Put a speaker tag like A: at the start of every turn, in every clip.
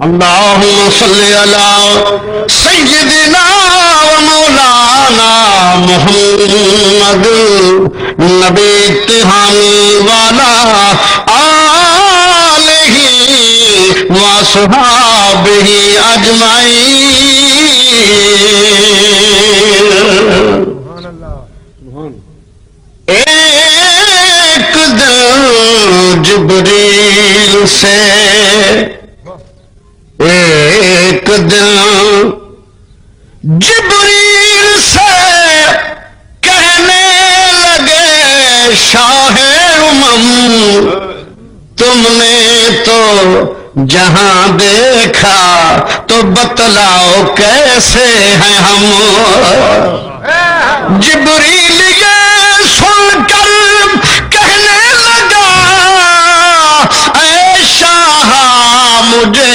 A: اللهم صل على سيدنا ومولانا محمد نبی اتحامی والا آلہ وصحابہ اجمعین. ایک دن جبریل سے ایک دن جبریل سے کہنے لگے شاہ امم تم نے تو جہاں دیکھا تو بتلاؤ کیسے ہیں ہم. جبریل یہ سن کر کہنے لگا اے شاہ مجھے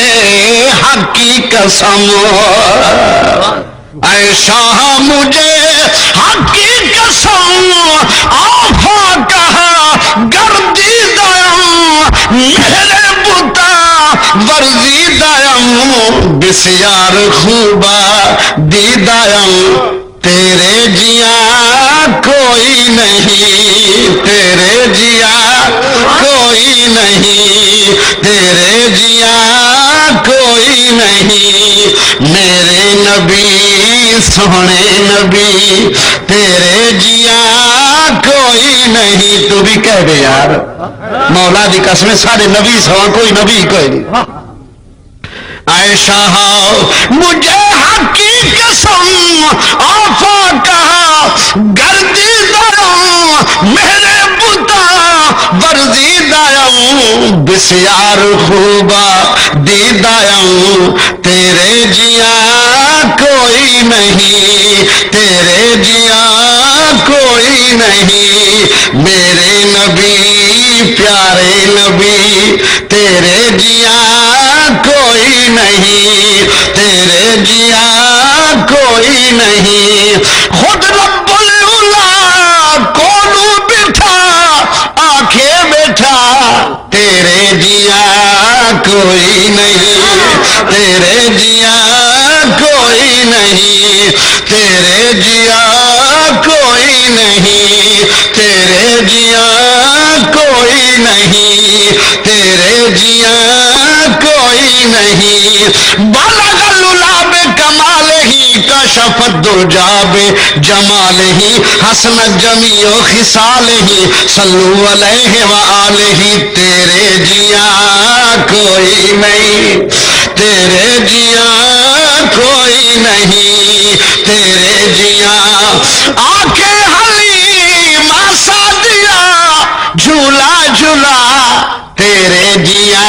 A: حق کی قسم اے شاہ مجھے حق کی قسم آفا کہا گردیدم میرے بتا ورزیدم بسیار خوبا دیدم تیرے جیا کوئی نہیں تیرے جیا کوئی نہیں تیرے جیا کوئی نہیں میرے نبی سونے نبی تیرے جیا کوئی نہیں. تو بھی کہہ دے یار مولا دی قسم سارے نبی سوا کوئی نبی کوئی نہیں. اے شاہ مجھے حق کی قسم آفا کہا گردیدم میرے بتا ورزیدم بسیار خوبا دیدم تیرے جیا کوئی نہیں تیرے جیا کوئی نہیں میرے نبی پیارے نبی تیرے جیا کوئی نہیں تیرے جیا کوئی نہیں. خود رب العلا کولو بیٹھا آنکھیں بیٹھا تیرے جیا کوئی نہیں تیرے جیا کوئی نہیں تیرے جیا کوئی نہیں تیرے جیا کوئی نہیں تیرے جیا کوئی نہیں. بلغ العلا بکمال ہی کشف الدجا بجمال ہی حسن جمیع خصال ہی صلو علیہ وآلہ. تیرے جیا کوئی نہیں تیرے جیا کوئی نہیں تیرے جیا آکے حلیمہ سعدیہ جھولا جھولا تیرے جیا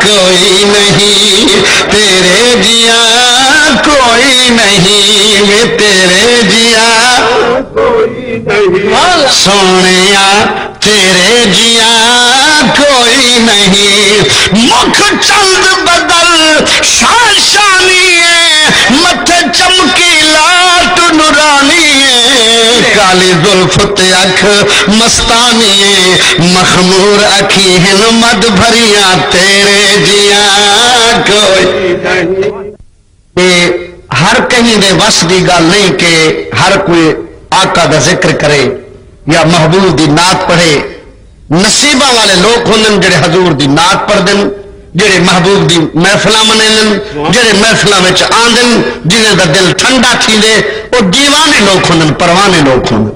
A: کوئی نہیں تیرے جیا کوئی نہیں تیرے جیا کوئی نہیں سونیا تیرے جیا کوئی نہیں. مکھ چند بدل شاشانی متھے چمکی لاٹ نورانی کالی زلف تے اکھ مستانی مخمور اکھی ہن مد بھریاں تیرے جیا کوئی نہیں. ہر کہیں دے وس دی گل نہیں کہ ہر کوئی آقا دا ذکر کرے یا محبوب دی نعت پڑھے. نصیبہ والے لوگ ہوندن جڑے حضور دی نعت پڑھ دن جڑے محبوب دی محفلاں منن جڑے محفلاں وچ آندن جنہاں دا دل ٹھنڈا تھیندے او دیوانے لوگ ہوندن پروانے لوگ ہوندن.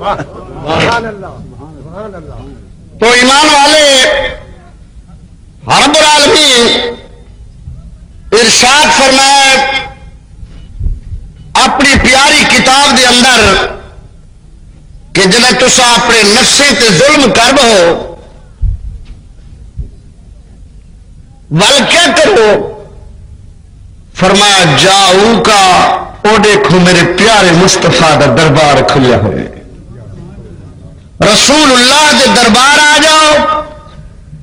A: تو ایمان والے رب العالمین ارشاد فرمایا اپنی پیاری کتاب دے اندر کہ جب تسا اپنے نفسے تے ظلم کر دو ول کیا کرو فرمایا جاؤ کا او دیکھو میرے پیارے مصطفیٰ دا دربار کھلیا ہوئے رسول اللہ دے دربار آ جاؤ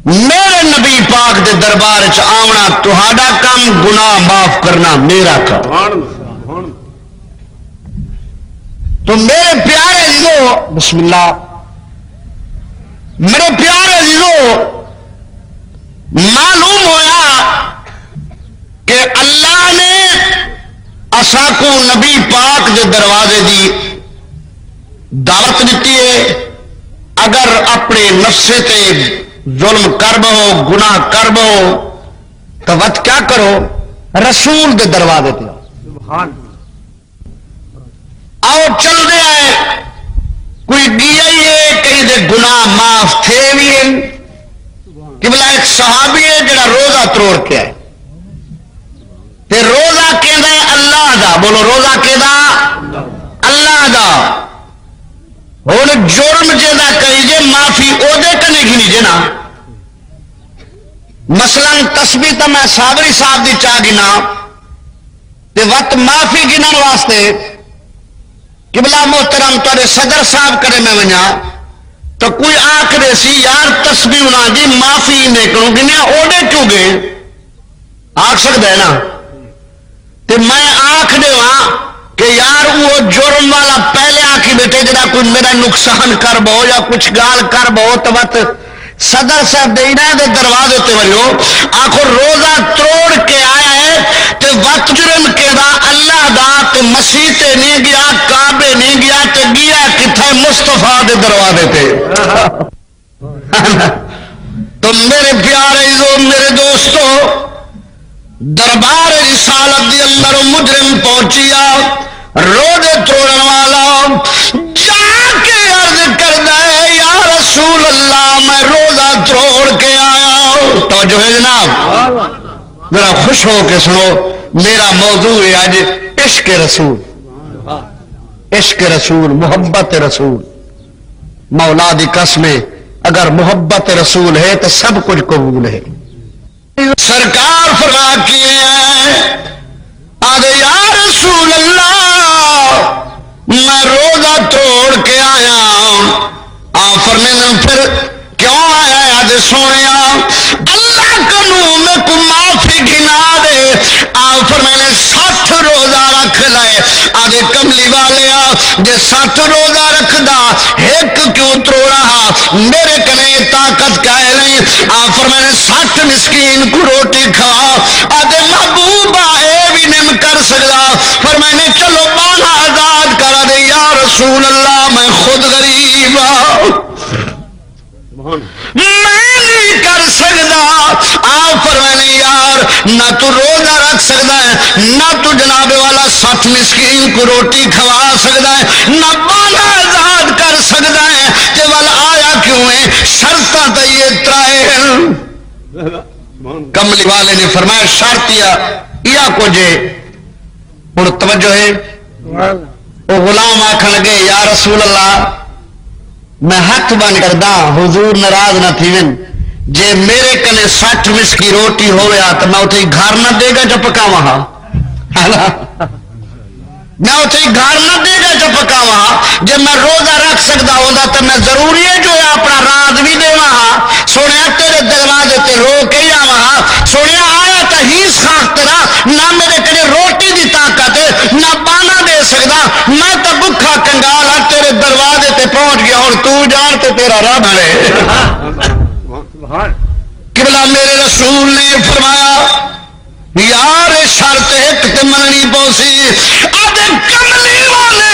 A: میرے نبی پاک دے دربار چ آونا تہاڈا کام گناہ معاف کرنا میرا کام. تو میرے پیارے عزیزو بسم اللہ میرے پیارے عزیزو معلوم ہویا کہ اساں کو نبی پاک دے دروازے دی دعوت دیتی ہے اگر اپنے نفسے تے ظلم کر بہو گناہ کر بہو تو وقت کیا کرو رسول دے دروازے تے آؤ چل رہا ہے کوئی گیا ہی ہے کہیں دے گناہ معاف تھے بھی ہیں کہ بلا ایک صحابی ہے جڑا روزہ تروڑ کے آئے تے روزہ کہندا ہے اللہ دا بولو روزہ کہندا اللہ دا ہن جرم جہاں کریجے معافی او دے کنے گنی جے نا مثلا تسبیح تو میں صابری صاحب دی چاہ گنا تے وقت معافی گنن واسطے قبلہ محترم تارے صدر صاحب کرے میں ونجا تو کوئی آکھ دے سی یار تسبیح انہاں دی معافی نکلوں گنیا اوڈے کیوں گئے آکھ سکتا ہے نا تے میں آکھ دے وہاں کہ یار وہ جرم والا پہلے آکھی بیٹھے جڑا کوئی میرا نقصان کر بہو یا کچھ گال کر بہو تو وقت صدر صاحب دینا دے دروازے تے ویو آخر روزہ توڑ کے آیا ہے تے وقت جرم کے دا اللہ دا تے مسیح تے نہیں گیا کعبے نہیں گیا تے گیا کتھے مصطفیٰ دے دروازے تے تو میرے پیارے عزیزو میرے دوستو دربار رسالت دی اندر مجرم پہنچیا روزے توڑن والا جا کے عرض کردا ہے یا رسول اللہ میں روزہ توڑ کے آیا توجہ ہے جناب ذرا خوش ہو کے سنو میرا موضوع ہے آج عشق رسول عشق رسول محبت رسول مولا دی قسم اگر محبت رسول ہے تو سب کچھ قبول ہے سرکار فرما کیے ہیں آدھے یا رسول اللہ میں روزہ توڑ کے آیا آپ فرمینے پھر کیوں آیا آدھے سونے اللہ کنو میں کو معافی گھنا دے آپ فرمینے 60 روزہ رکھ لائے آدھے کملی والے جے 60 روزہ رکھ دا ایک کیوں توڑا میرے کنے طاقت کا ہے نہیں آپ فرمینے 60 مسکین کو روٹی کھوا آدھے محبوبہ اے بھی نہیں کر سکتا فرمینے چلو بانا آزاد کرا دے یا رسول اللہ میں خود غریب میں نہیں کر سکتا آپ فرمانے یار نہ تو روزہ رکھ سکتا ہے نہ تو جناب والا 60 مسکین کو روٹی کھوا سکتا ہے نہ بالا آزاد کر سکتا ہے کہ والا آیا کیوں ہے شرطاں تو یہ ترائے کملی والے نے فرمایا شرطیا یا کو جے اور توجہ ہے وہ غلام آکھن لگے یا رسول اللہ میں ہاتھ بن کردا حضور ناراض نہ تھیون جے میرے کنے 60 مس کی روٹی ہوئے تو میں اتھے گھر نہ دے گا جو پکاواں میں اتھے گھر نہ دے گا جو پکاواں جے میں روزہ رکھ سکتا ہوندا تو میں ضروری ہے جو ہے اپنا راز بھی دیواں سونے تیرے دروازے تے رو کے آواں سونے آیا تو ہیس خاک تیرا نہ میرے کنے روٹی دی طاقت نہ بانا دے سکتا میں تو بکھا کنگالا تیرے دروازے تے پہنچ گیا اور تو جان تے تیرا رب ہے قبلہ میرے رسول نے فرمایا یار شرط ایک تے مننی پوسی آدھے کملی والے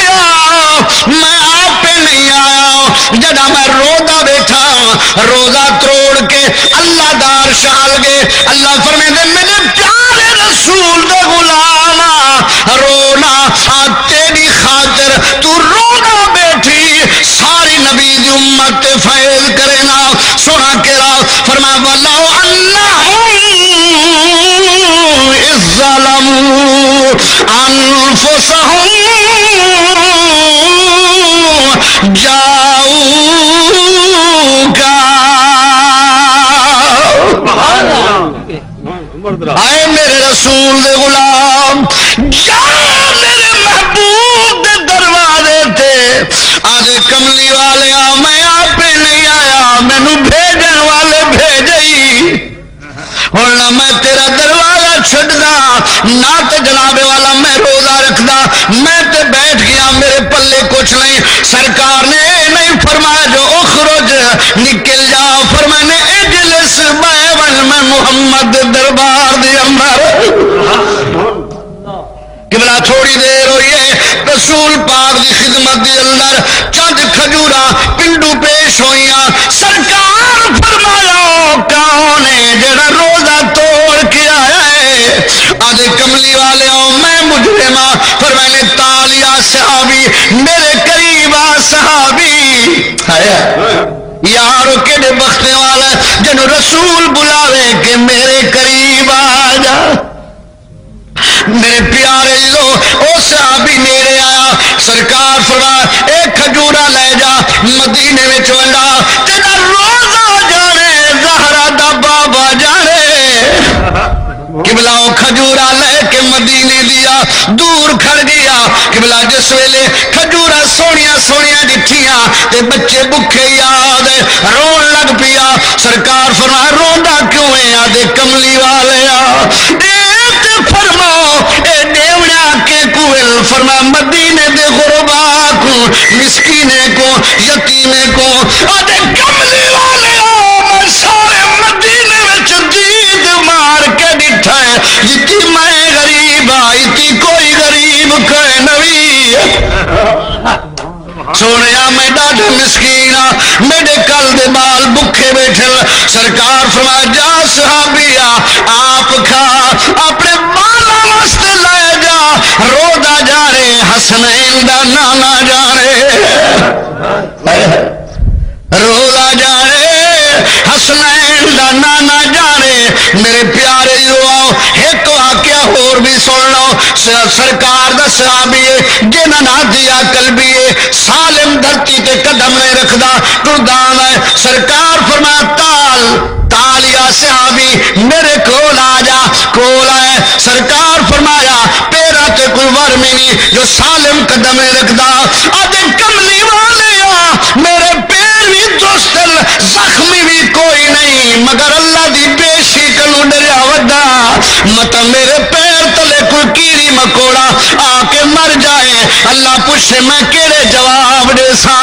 A: میں آپ پہ نہیں آیا جڑا میں روزہ بیٹھا روزہ توڑ کے اللہ دار شال گے اللہ فرمے دے میرے پیارے رسول دے غلام رونا تیری خاطر تو رونا بیٹھی ساری نبی دی امت فیض کرے نا سونا کرا فرما واللہ اذ ظلموا انفسهم جاؤوکا آئے میرے رسول دے غلام جا میرے محبوب دے دروازے تھے آدھے کملی والے میں آپ پہ نہیں آیا مینو بھیجن والے بھیجئی اور نہ میں تیرا دروازہ چھڑدا نہ تے جناب والا میں روزہ رکھدا میں تے بیٹھ گیا میرے پلے کچھ نہیں سرکار نے نہیں فرمایا جو اخرج نکل جا فرمانے اجلس بیون میں محمد دربار دی اندر قبلہ چھوڑ خدمت دے اندر چند کھجورا پنڈو پیش ہوئیاں سرکار فرمایا کون ہے جڑا روزہ توڑ کے آیا ہے آدھے کملی والے میں مجرمہ فرمانے تالیا صحابی میرے قریب آ صحابی یارو کیڑے بختے والا جنو رسول بلاوے کہ میرے قریب آ جا میرے پیارے لو او صحابی میرے آیا سرکار فرمایا ایک کھجورا لے جا مدینے میں ونڈا تیرا روزہ جانے زہرا دا بابا جانے قبلہ او کھجورا لے کے مدینے دیا دور کھڑ گیا قبلہ جس ویلے کھجورا سونیاں سونیاں ڈٹھیاں تے بچے بکھے یاد رون لگ پیا سرکار فرمایا روندا کیوں ہے آدھے کملی والے فرماؤ اے دیوڑا کے کوئل فرما مدینے دے غربا کو مسکینے کو یتیمے کو آدھے کملی والے میں سارے مدینے میں دید مار کے ڈٹھا ہے جتی میں غریب آئی تھی کوئی غریب کہے نوی سونے میں ڈاڈا مسکین میرے کل دے بال بکھے بیٹھے سرکار فرما جا صحابیا آپ کھا اپنے بالا واسطے لے جا رودا جا رہے حسنین دا نانا جا رہے رودا جا رہے حسنین دا نانا جا رہے میرے پیارے لو ایک واقعہ اور بھی سن لو سرکار دا صحابی جنہاں نہ دیا قلبی سالم دھرتی تے قدم نہیں رکھدا ٹردان ہے سرکار فرمایا تال یا صحابی میرے کول آ جا کول آئے سرکار فرمایا پیرا تے کوئی ورم نہیں جو سالم قدم نہیں رکھدا آدھے کملی والے میرے پیر بھی دوستل زخمی بھی کوئی نہیں مگر اللہ دی بیشی کنو ڈریا وڈا مت میرے پیر تلے کوئی کیڑی مکوڑا آ کے مر جائے اللہ پوچھے میں کیڑے جواب دے سا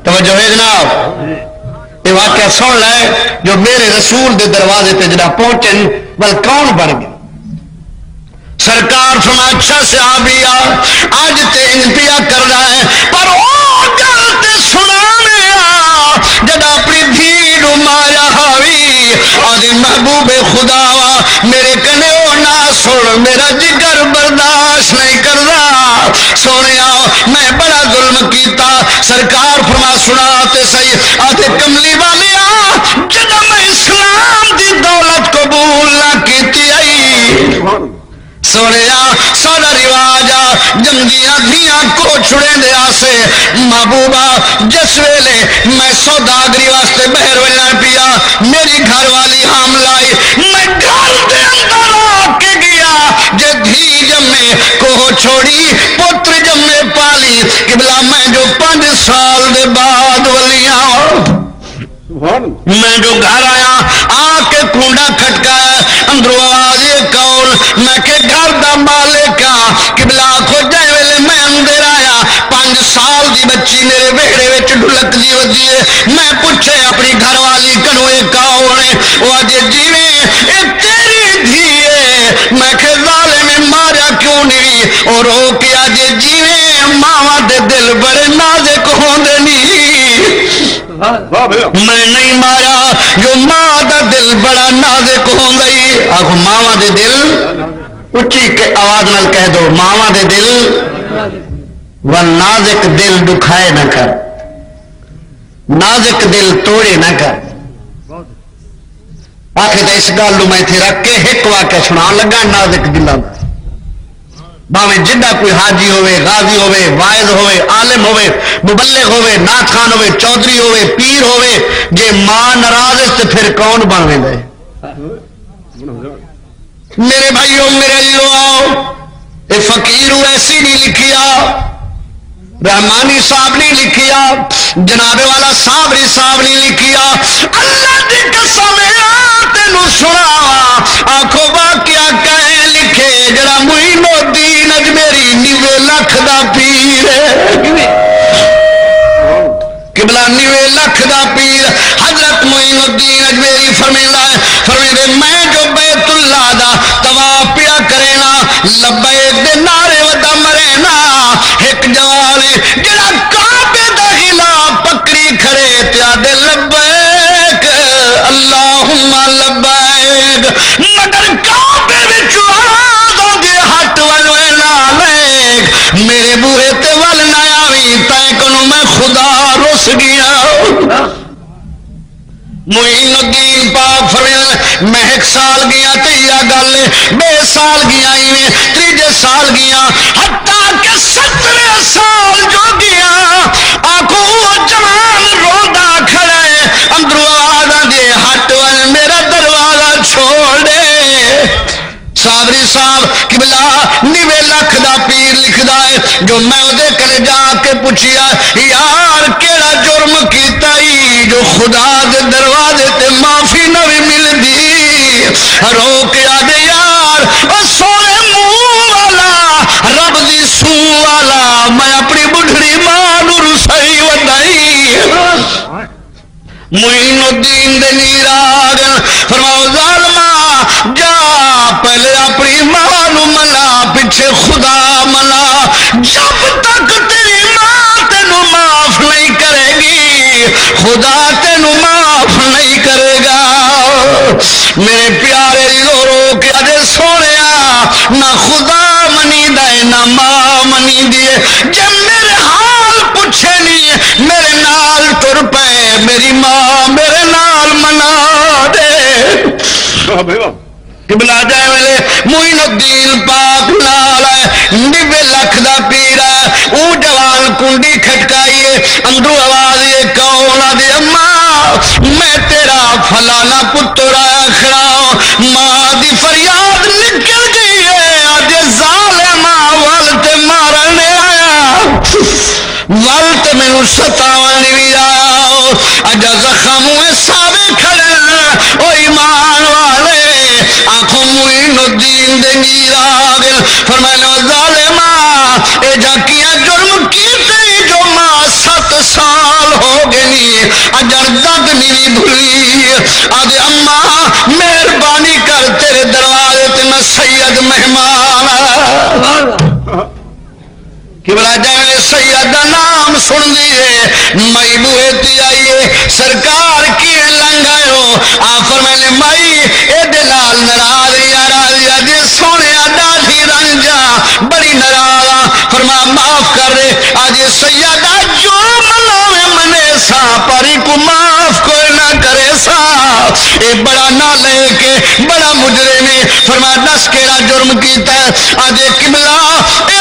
A: توجہ ہے جناب یہ واقعہ سن لے جو میرے رسول دے دروازے تے جڑا پہنچن بل کون بن گیا سرکار فرما اچھا صحابی آج تے ان پیا کر رہا ہے پر او گل تے سنانے جڑا اپنی دھی نو ماریا ہاوی آدھی محبوب خدا میرے کنے او نہ سن میرا جگر برداشت نہیں کر رہا سونے میں بڑا ظلم کیتا سرکار فرما سنا تے صحیح آدھے کملی والے جب میں اسلام دی دولت قبول نہ کیتی آئی سونے سارا رواج جمدیاں دھیاں کو چھڑے دے آسے محبوبہ جس ویلے میں سوداگری واسطے بہر ویلنا پیا میری گھر والی حاملہ آئی میں گھر دے اندر آ کے گیا جے دھی جمے کو چھوڑی پتر جمے پالی قبلہ میں جو 5 سال دے بعد ولیاں میں جو گھر آیا آ کے کنڈا کھٹکایا اندروں آواز یہ کون میں کہ گھر دا مالک قبلہ کھو جائے ویلے میں اندر آیا 5 سال دی بچی میرے ویڑے وچ ڈھلک دی ودی ہے میں پوچھے اپنی گھر والی کنو یہ کون ہے وہ اجے جیویں اے تیری دھی ہے میں کہ ظالم ماریا کیوں نہیں اور رو کے اجے جیویں ماواں دے دل بڑے نازک ہوندے نہیں میں نہیں مارا جو ماں دا دل بڑا نازک ہو گئی آخو ماواں دے دل اچھی آواز نال کہہ دو ماواں دے دل و نازک دل دکھائے نہ کر نازک دل توڑے نہ کر آخر تو اس گل میں تھے رکھ کے ایک واقعہ سنا لگا نازک دلوں باویں جڈا کوئی حاجی ہوئے غازی ہوئے واعظ ہوئے عالم ہوئے مبلغ ہوئے نعت خان ہوئے چودھری ہوئے پیر ہوئے جے ماں ناراض ہے تو پھر کون بن ویندے میرے بھائیوں میرے لیو آؤ اے فقیر ایسی نہیں لکھیا رحمانی صاحب نہیں لکھیا جناب والا صابری صاحب نہیں لکھیا اللہ دی قسم تینوں سنا آنکھوں واقعہ کہے لکھے جڑا معین الدین اجمیری 90 لاکھ دا پیر ہے قبلہ 90 لاکھ دا پیر حضرت معین الدین اجمیری فرمیندے میں جو بیت اللہ دا طواف پیا کرینا لبیک دے نعرے ودا مرینا ایک جوان سال گیا تیرا گل بے سال گیا تیجے سال گیا حتیٰ کہ 70 سال جو گیا آنکھوں جوان رودا کھڑا ہے اندروں آواز دے ہٹ ول میرا دروازہ چھوڑ دے صابری صاحب قبلہ 90 لاکھ دا پیر لکھدا ہے جو میں دے کر جا کے پوچھیا یار کیڑا جرم کیتا ہی جو خدا دے دروازے تے معافی نہ بھی ملدی رو کے آدے یار او سونے منہ والا رب دی سو والا میں اپنی بڑھڑی ماں نو رسائی ودائی معین الدین دے نیراگ فرماؤ ظالمہ جا پہلے اپنی ماں نو ملا پیچھے خدا ملا جب تک تیری ماں تینو معاف نہیں کرے گی خدا تینو معاف نہیں کرے گا میرے پیارے رو رو کے اجے سونیا نہ خدا منی دے نہ ماں منی دیے جب میرے حال پوچھے نہیں میرے نال تر پے میری ماں میرے نال منا دے قبلہ جائے ویلے معین الدین پاک نال ہے 90 لاکھ دا پیر ہے او جوان کنڈی کھٹکائیے اندرو آواز یہ کون آدھے اماں میں تیرا فلانا پتر کھڑا ماں دی فریاد نکل گئی ہے آدھے ظالماں والتے مارنے آیا والتے میں ستاون بھی آیا اجا زخم ساوے کھڑے او ایمان والے آنکھوں معین الدین دے نیراگ فرمایا ظالماں اے جھکیاں جرم کیتے جو ماں 7 سال ہو گئی اجر دد نہیں بھولی آدھے اماں مہربانی کر تیرے دروازے تے میں سید مہمان قبلہ جانے سید دا نام سن دیئے مائی بوئے تی آئیے سرکار کی لنگ آئیو آفر میں نے مائی اے دلال نراض یا جی سونے ڈاڑھی رنجا بڑی نراضا فرما معاف کر دے آج سیدہ جو ملاوے منے سا پری کو معاف کوئی نہ کرے سا اے بڑا نہ لے کے بڑا مجرمی فرما 10 کیڑا جرم کیتا ہے آج قبلہ اے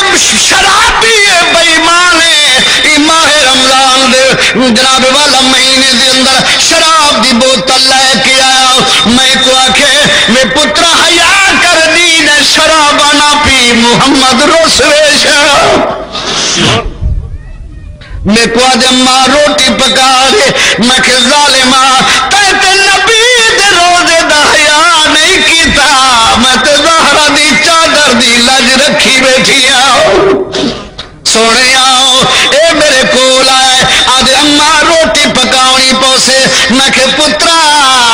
A: شرابی بے ایمان ہے ماہ رمضان دے جناب والا مہینے دے اندر شراب دی بوتل لے کے آیا میں کو آکھے میں پترا حیا کر دین شراب نہ پی محمد رسول میں کو آدھے ماں روٹی پکا دے میں کہ ظالماں تے نبی دے روزے دا حیا نہیں کیتا میں تے زہرا دی چادر دی لج رکھی بیٹھی آؤ سونے آؤ اے میرے کول آئے آدھے اماں روٹی پکاونی پوسے میں کہ پترا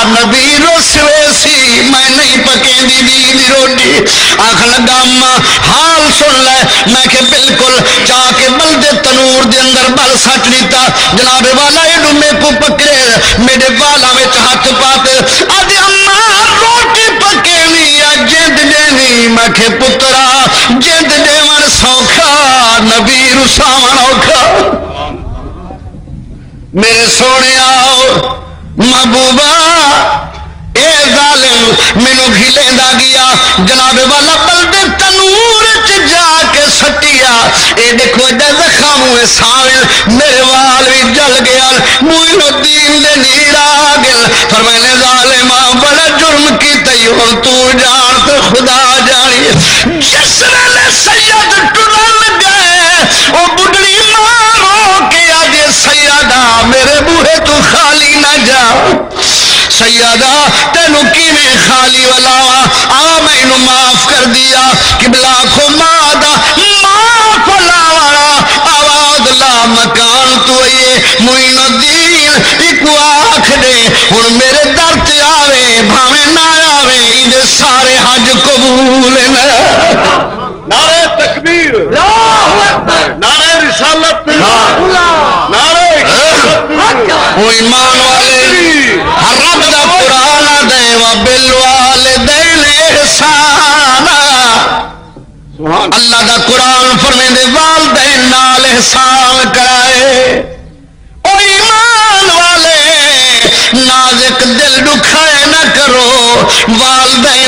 A: نبی رسوے سی میں نہیں پکیں دی روٹی آنکھ لگا اماں حال سن لے میں کہ بالکل چاہ کے بلدے تنور دے اندر بل سٹ دیتا جناب والا ایڈو میں کو پکڑے میرے والا میں ہاتھ پاتے آدھے اماں روٹی پکینی یا جند دینی میں کہ پترا جند دیون سوکھا نبی رساون اوکھا میرے سونے آؤ محبوبہ اے ظالم مینو گھلے دا گیا جناب والا بلدے تنور جا کے سٹیا اے دیکھو ایڈا زخم ہوئے ساول میرے وال بھی جل گیا معین الدین دے نیرا گل فرمائنے ظالمہ بڑا جرم کی تیور تو جان تو خدا جانی جس ویلے سید ٹرل گئے او بڑھڑی مارو کے آج سیدہ میرے بوہے تو خالی نہ جا سیدہ تینو کی میں خالی والا آ میں انہوں معاف کر دیا قبلہ کو مادہ معاف لاوانا آواز لا مکان تو یہ معین الدین ایک آنکھ دے اور میرے درد آوے بھامے نہ آوے انہیں سارے حج قبول
B: نعرہ تکبیر نعرہ رسالت نعرہ
A: وہ ایمان والے رب دا قرآن دے و بالوالدین احسانا اللہ دا قرآن فرمے دے والدین نال احسان کرائے او ایمان والے نازک دل دکھائے نہ کرو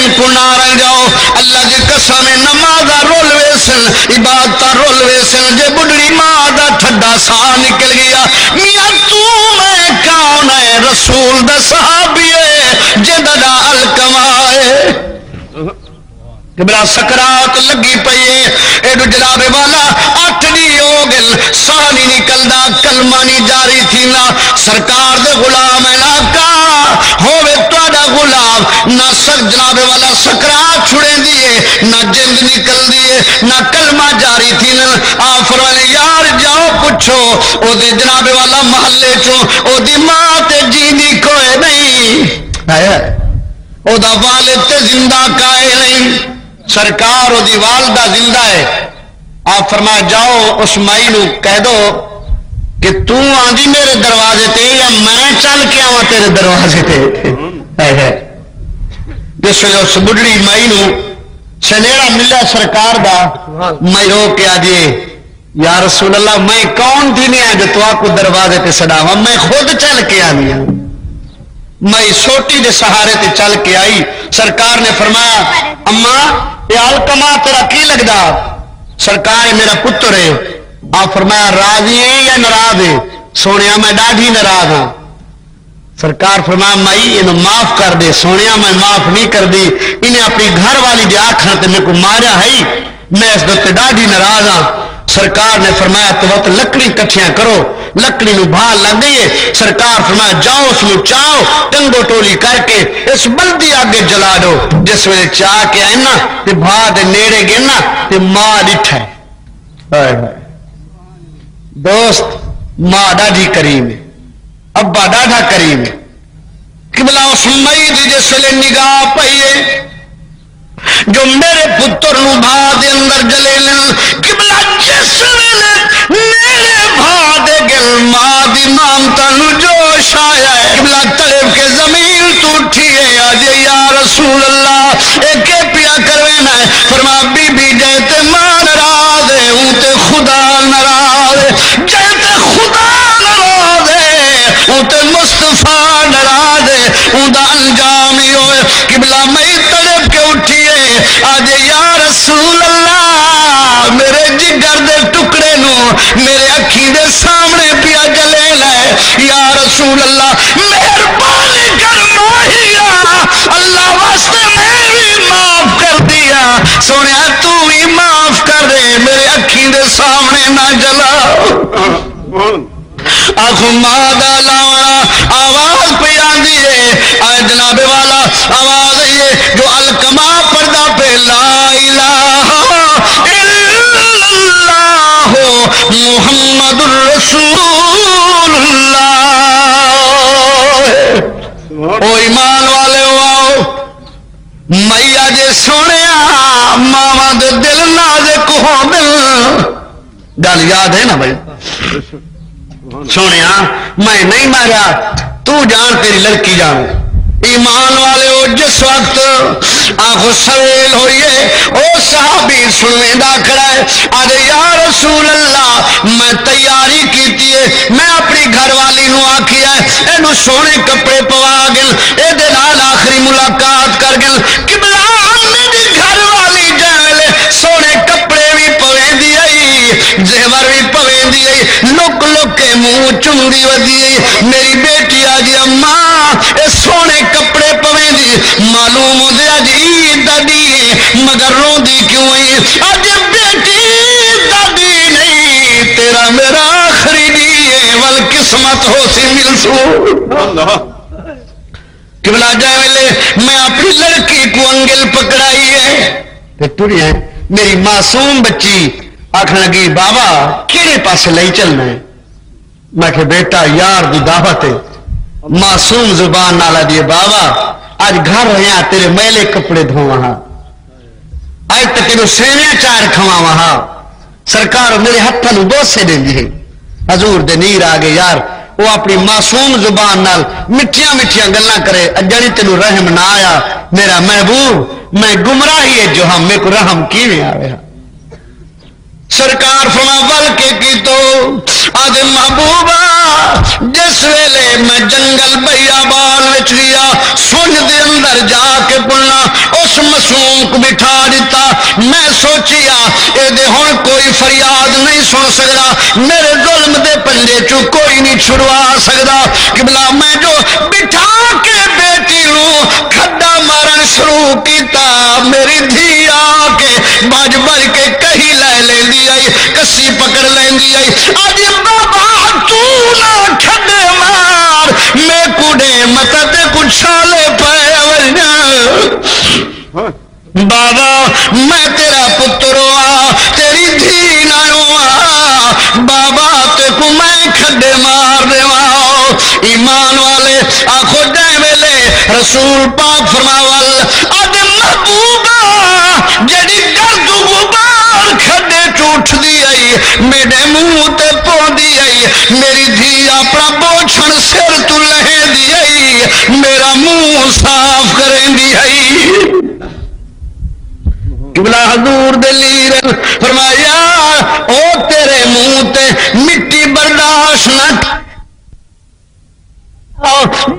A: دین کو نہ رہ جاؤ اللہ دی قسم نماز رول ویسن عبادت رول ویسن جے بڑھڑی ماں دا ٹھڈا سا نکل گیا میاں تو میں کون ہے رسول دا صحابی ہے جدا دا الکمائے قبلہ سکرات لگی پئیے ایڈو جناب والا 8 دی ہو گل سا نہیں نکلدا کلمہ نہیں جاری تھی نا سرکار دے غلام علاقہ ہوے تہاڈا غلام نہ سر جناب والا سکرات چھڑے دیے نہ جند نکل دیے نہ کلمہ جاری تھی نا آ فرمانے یار جاؤ پوچھو او دے جناب والا محلے چوں او دی ماں تے جیندی کوئی نہیں ہے او دا والد تے زندہ کائے نہیں سرکار او دی والدہ زندہ ہے آپ فرمایا جاؤ اس مائی نو کہہ دو کہ تو آندھی میرے دروازے تے یا میں چل کے آواں تیرے دروازے تے جس ویلے اس بڑھڑی مائی نو سنیڑا ملا سرکار دا میں رو کے آجے یا رسول اللہ میں کون تھی نہیں آئے جو تو آپ کو دروازے تے سڑاواں میں خود چل کے آنی ہوں میں سوٹی دے سہارے تے چل کے آئی سرکار نے فرمایا اماں یہ الکما تیرا کی لگدا سرکار میرا پتر ہے آپ فرمایا راضی ہے یا ناراض ہے سونیا میں ڈاڈھی ناراض ہوں سرکار فرمایا مائی انہوں معاف کر دے سونیا میں معاف نہیں کر دی انہیں اپنی گھر والی دے آکھاں تے میں کو ماریا ہے میں اس دے ڈاڈھی ناراض ہوں سرکار نے فرمایا تو وقت لکڑی کٹھیاں کرو لکڑی نو بھال لگ گئی ہے سرکار فرمایا جاؤ اس نو چاؤ ٹنگو ٹولی کر کے اس بلدی آگے جلا دو جس ویلے چاہ کے آئے نا تے بھا دے نیڑے گئے نا تے ماں ڈٹھا ہے دوست ماں ڈاڈھی کریم ہے ابا ڈاڈھا کریم ہے قبلہ اس مئی دی جس ویلے نگاہ پئیے جو میرے پتر نو بھا دے اندر جلے لن قبلہ جس ویلے میرے بھا دے گل ماں دی مامتا نو جوش آیا ہے قبلہ تڑپ کے زمین تو اٹھیے آجے یا رسول اللہ ایک پیا کروینا ہے فرما بی بی جیتے ماں نراض ہے اونتے خدا نراض ہے جیتے خدا نراض ہے اونتے مصطفیٰ نراض ہے اوندا انجام ہی ہوئے قبلہ میں تڑپ کے اٹھیے آج یا رسول اللہ میرے جگر دے ٹکڑے نو میرے اکھی دے سامنے پیا جلے لے یا رسول اللہ مہربانی کر ماہیا اللہ واسطے میں بھی معاف کر دیا سونے تو بھی معاف کر دے میرے اکھی دے سامنے نہ جلا آخو مادہ لاؤنا آواز پہ آندھی ہے آئے جناب والا آواز ہے جو الکما پردہ پہ لا الہ الا اللہ محمد الرسول اللہ او ایمان والے آؤ میاں جے سونے ماما دے دل نازک ہو دل گل یاد ہے نا بھائی سونے میں نہیں مارا تو جان تیری لڑکی جان ایمان والے ہو جس وقت آنکھوں سویل ہوئیے او صحابی سنوے دا کھڑا ہے آدھے یا رسول اللہ میں تیاری کیتی ہے میں اپنی گھر والی نو آکھی ہے اینو سونے کپڑے پوا گل اے دے نال آخری ملاقات کر گل قبلہ میری گھر والی جائے سونے کپڑے بھی پویں دی زیور بھی پویں دی لک لک کے منہ چمدی ودی میری بیٹی آجی اماں اے سونے کپڑے پویں دی معلوم ہو دیا جی دادی مگر رو دی کیوں ہی آج بیٹی دادی نہیں تیرا میرا آخری دیئے ول قسمت ہو سی مل سو قبلہ جائے ویلے میں اپنی لڑکی کو انگل پکڑائی ہے ٹوری ہے میری معصوم بچی آخر لگی بابا کیڑے پاس لئی چلنا ہے میں کہ بیٹا یار دی دعوت ہے معصوم زبان نالا دیے بابا آج گھر رہے تیرے میلے کپڑے دھواں آج تک تیرے سینے چار کھواں وہاں سرکار میرے ہتھاں نو بوسے دین دی ہے حضور دے نیر آگے یار وہ اپنی معصوم زبان نال مٹھیاں مٹھیاں گلاں کرے اجڑی تینو رحم نہ آیا میرا محبوب میں گمراہی ہے جو ہم میں کو رحم کیویں آوے سرکار فرما ول کے کی تو آدھے محبوبہ جس ویلے میں جنگل بیابان وچ گیا سن دے اندر جا کے بولنا اس معصوم کو بٹھا دیتا میں سوچیا اے دے ہن کوئی فریاد نہیں سن سکدا میرے ظلم دے پنجے چوں کوئی نہیں چھڑوا سکدا قبلہ میں جو بٹھا کے بیٹی نو کھڈا مارن شروع کیتا میری دھی آ کے بج بج کے کہیں لے لیندی آئی کسی پکڑ لیندی آئی اج بابا تو نہ کھڈے مار میں کوڑے مت کچھ سالے پے بابا میں تیرا پتر ہوا تیری دھی نہ بابا تے کو میں کھڈے مار دیواں ایمان والے آخو دے ویلے رسول پاک فرماول اج محبوبہ جڑی گرد غبار کھڈے چوٹ دی آئی میرے منہ تے پوندی آئی میری دھی اپنا بوچھن سر تو لہے دی آئی میرا منہ صاف کریں دی آئی قبلہ حضور دلی فرمایا او تیرے منہ تے مٹی برداشت نہ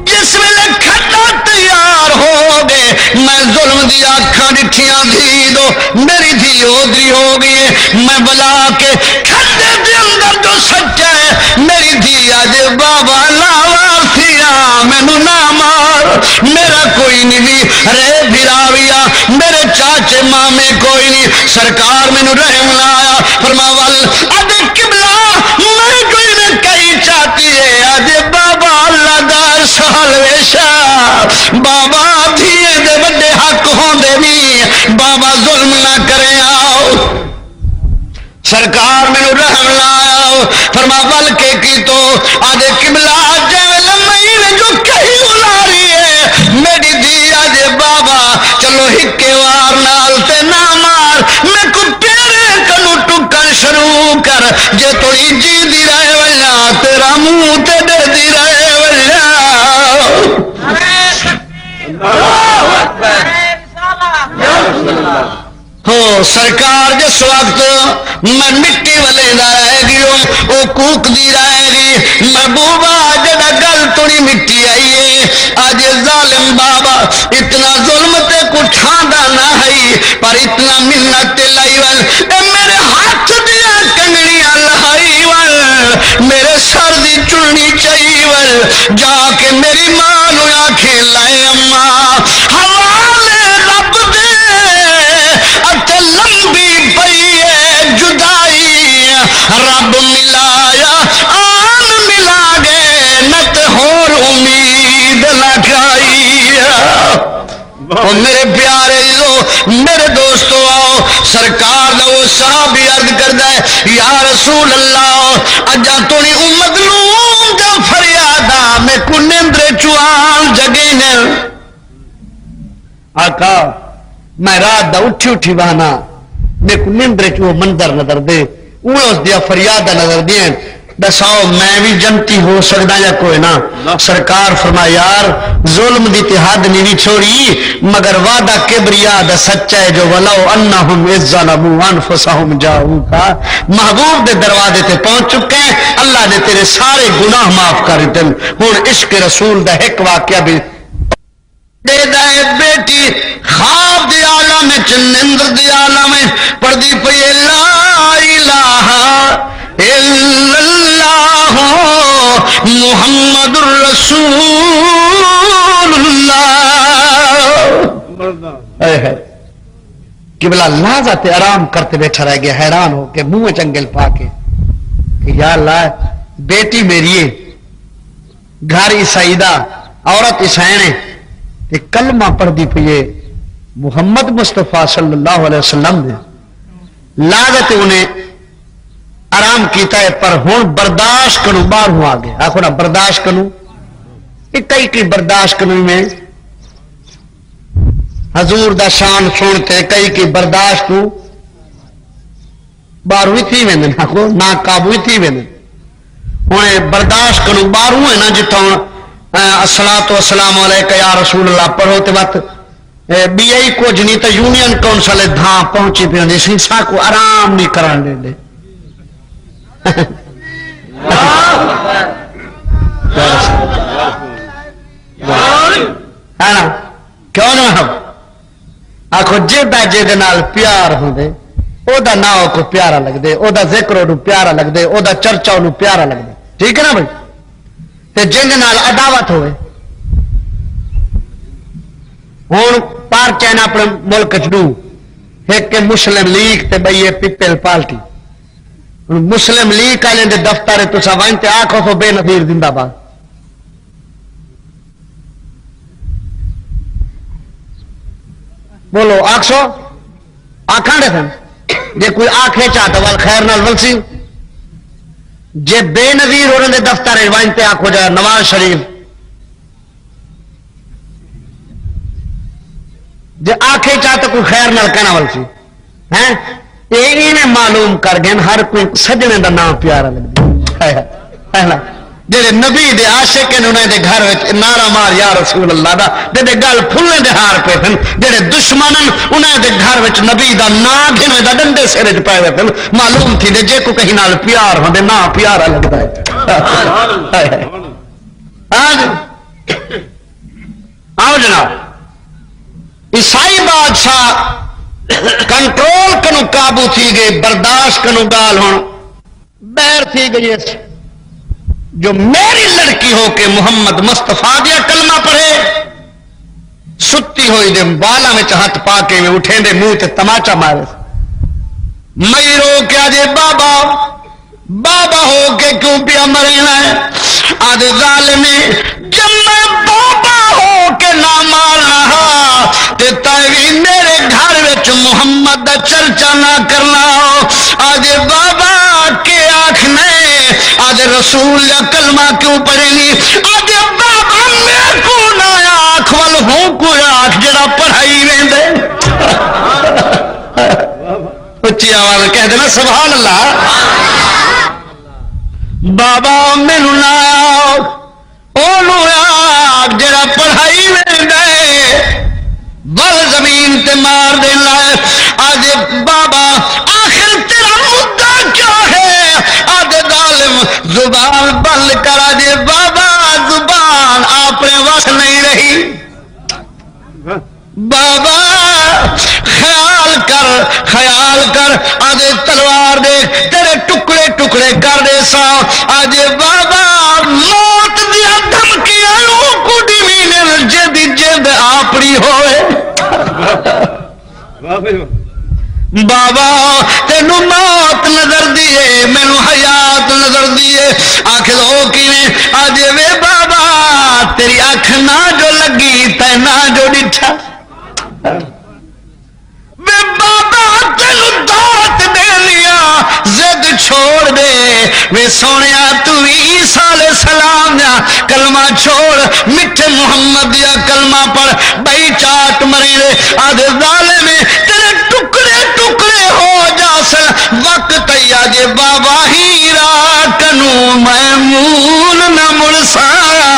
A: جس ویلے کھڈا تیار ہو گئے میں ظلم دی آنکھاں ڈٹھیاں دھی دو میری دھی ادری ہو گئی میں بلا کے کھڈے دے اندر جو سچا ہے میری دھی آج بابا لاوا تھیا مینوں نہ مار میرا کوئی نہیں رے بھراویا میرے چاچے مامے کوئی نہیں سرکار مینوں رحم نہ آیا فرماول اج قبلہ میں کوئی نہ کئی چاہتی ہے اج بابا اللہ دا سال ویشا بابا دھیے دے بڑے حق ہوندے نہیں بابا ظلم نہ کرے آؤ سرکار مینوں رحم نہ آیا فرما بل کے کی تو آج قبلہ جیل میں جو کہیں الاری ہے میری دی آج بابا چلو ہکے وار نال تے نہ مار میں کو پیرے کنو ٹکن شروع کر جے تو جی دی رہے ولا تیرا منہ تے دے دی رہے ولا ہو سرکار جس وقت میں مٹی والے رہ گئی وہ کوک دی رہے گی محبوبہ جڑا گل تھوڑی مٹی آئی ہے آج ظالم بابا اتنا ظلم تے کچھ کھاندا نہ ہے پر اتنا منت لائی ول اے میرے ہاتھ دیا کنگڑیاں لائی ول میرے سر دی چڑنی چائی ول جا کے میری ماں نو آکھے لائے اماں حوالے رب دے اتے لمبی پئی ہے جدائی رب ملایا آن ملا گے نت ہور امید لگائی میرے پیارے میرے دوستو آؤ سرکار دا وہ صحابی عرض کردا ہے یا رسول اللہ اجا توڑی امت نو دا فریادا میں کو نیندرے چوان جگے نے آقا میں رات دا اٹھی بہانا میں کو نیندرے چو منظر نظر دے وہ اس دیا فریادہ نظر دیں دساؤ میں بھی جنتی ہو سکتا یا کوئی نہ سرکار فرما یار ظلم دی تحاد نہیں چھوڑی مگر وعدہ کبریا دا سچا ہے جو ولو انہم اذ ظلموا انفسہم جاؤکا محبوب دے دروازے تے پہنچ چکے ہیں اللہ نے تیرے سارے گناہ معاف کر دیں ہن عشق رسول دا ایک واقعہ بھی دے دائے بیٹی خواب دی عالم چنندر دی عالم پردی پئی لا الہ الا اللہ محمد الرسول اللہ قبلہ اللہ ذات آرام کرتے بیٹھا رہ گیا حیران ہو کے منہ چنگل پا کے کہ یا اللہ بیٹی میری ہے گھر عیسائیدہ عورت عیسائیں کہ کلمہ پڑھ دی پئیے محمد مصطفیٰ صلی اللہ علیہ وسلم نے لاگت انہیں آرام کیتا ہے پر ہون برداشت کنو باہر ہوں آگے آخو نا برداشت کنو کئی کی برداشت کنو میں حضور دا شان سنتے کئی کی برداشت کو باہر ہوئی تھی میں آخو نا قابو ہوئی تھی میں ہوں برداشت کنو باہر ہوئے نا جتا ہوں الصلاۃ والسلام علیکہ یا رسول اللہ پڑھو تے وقت بی آئی کو جنی تو یونین کونسل دھاں پہنچی پہ ہوندی سنسا کو آرام نہیں کران دے دے ہے نا کیوں نہ آخو جے نال پیار ہوندے او دا نام کو پیارا لگدے او دا ذکر انہوں پیارا لگدے او دا چرچا انہوں پیارا لگدے ٹھیک ہے نا بھائی تے جن نال عداوت ہوئے ہوں پار چین اپنے ملک چ ایک مسلم لیگ تے بھائی پیپل پارٹی مسلم لیگ والے دے دفتر تسا ون تے آخو تو بے نظیر زندہ باد بولو آخسو آخان دے سن جے کوئی آخے چاہتا وال خیر نال ولسی جے بے نظیر انہوں دے دفتر ون تے آخو جا نواز شریف جے آخے چاہتا کوئی خیر نال کہنا ولسی ہیں یہ معلوم کر گئے ہر کوئی سجنے دا نام پیارا لگتا جڑے نبی دے عاشق ہیں انہاں دے گھر وچ نعرہ مار یا رسول اللہ دا دے گل پھلے دے ہار پے تھن جڑے دشمن انہاں دے گھر وچ نبی دا نام گھنے دا ڈنڈے سر وچ پے تھن معلوم تھی جے کو کہیں نال پیار ہوندے نا پیارا لگدا ہے آؤ جناب عیسائی بادشاہ کنٹرول کنو قابو تھی گئے برداشت کنو گال ہون بیر تھی گئی جو میری لڑکی ہو کے محمد مصطفیٰ دیا کلمہ پڑھے ستی ہوئی دے بالا میں ہاتھ پا کے میں اٹھیں دے منہ تے تماچا مارے میں رو کے آجے بابا بابا ہو کے کیوں پیا مرنا ہے آدھے ظالمی جب میں بابا ہو کے نہ مارنا تے تاوی میرے گھر وچ محمد دا چرچا نہ کرنا آدھے بابا کے آنکھنے آدھے رسول یا کلمہ کیوں پڑھے گی آدھے بابا میں کو نہ آنکھ وال ہوں کوئی آنکھ جڑا پڑھائی رہن دے اچھی آواز کہہ دینا سبحان اللہ بابا مینو نہ آنکھ جڑا پڑھائی رہن دے بل زمین تے مار دینا آج بابا آخر تیرا مدعا کیا ہے آج ظالم زبان بند کرا دے بابا زبان آپ نے وقت نہیں رہی بابا خیال کر آج تلوار دے تیرے ٹکڑے ٹکڑے کر دے سا آج بابا موت دیا دھمکی آلو کڈی مینل جدی جد آپڑی ہوئے بابا تینو موت نظر دیے مینو حیات نظر دیے آخر ہو کی آج وے بابا تیری اکھ نہ جو لگی تے نہ جو ڈٹھا وے بابا تینو دعوت دے لیا زد چھوڑ دے وے سونیا تو عیسیٰ علیہ السلام یا کلمہ چھوڑ مٹھے محمد یا کلمہ پڑھ بھائی چاٹ مری رے آدھ ظالم تیرے ٹکڑے ٹکڑے ہو جاسن وقت آجے بابا ہیرا کنو میمون نہ مرسایا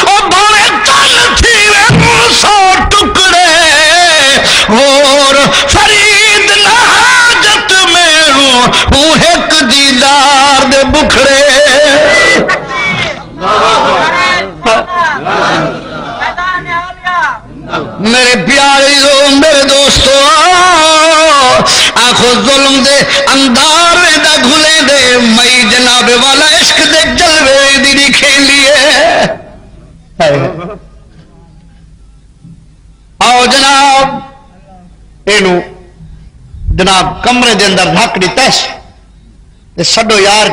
A: او بھاوے تن تھی وے مرسو ٹکڑے اور فرید نہ حاجت میروں ہوں ایک دیدار دے بکھڑے میرے پیارے میرے دوستو آخو ظلم دے اندار دا گھلے دے مئی جناب والا عشق دے جلوے دی کھیلیے آؤ جناب اینو جناب کمرے دے اندر ڈھک دی تیش سڈو یار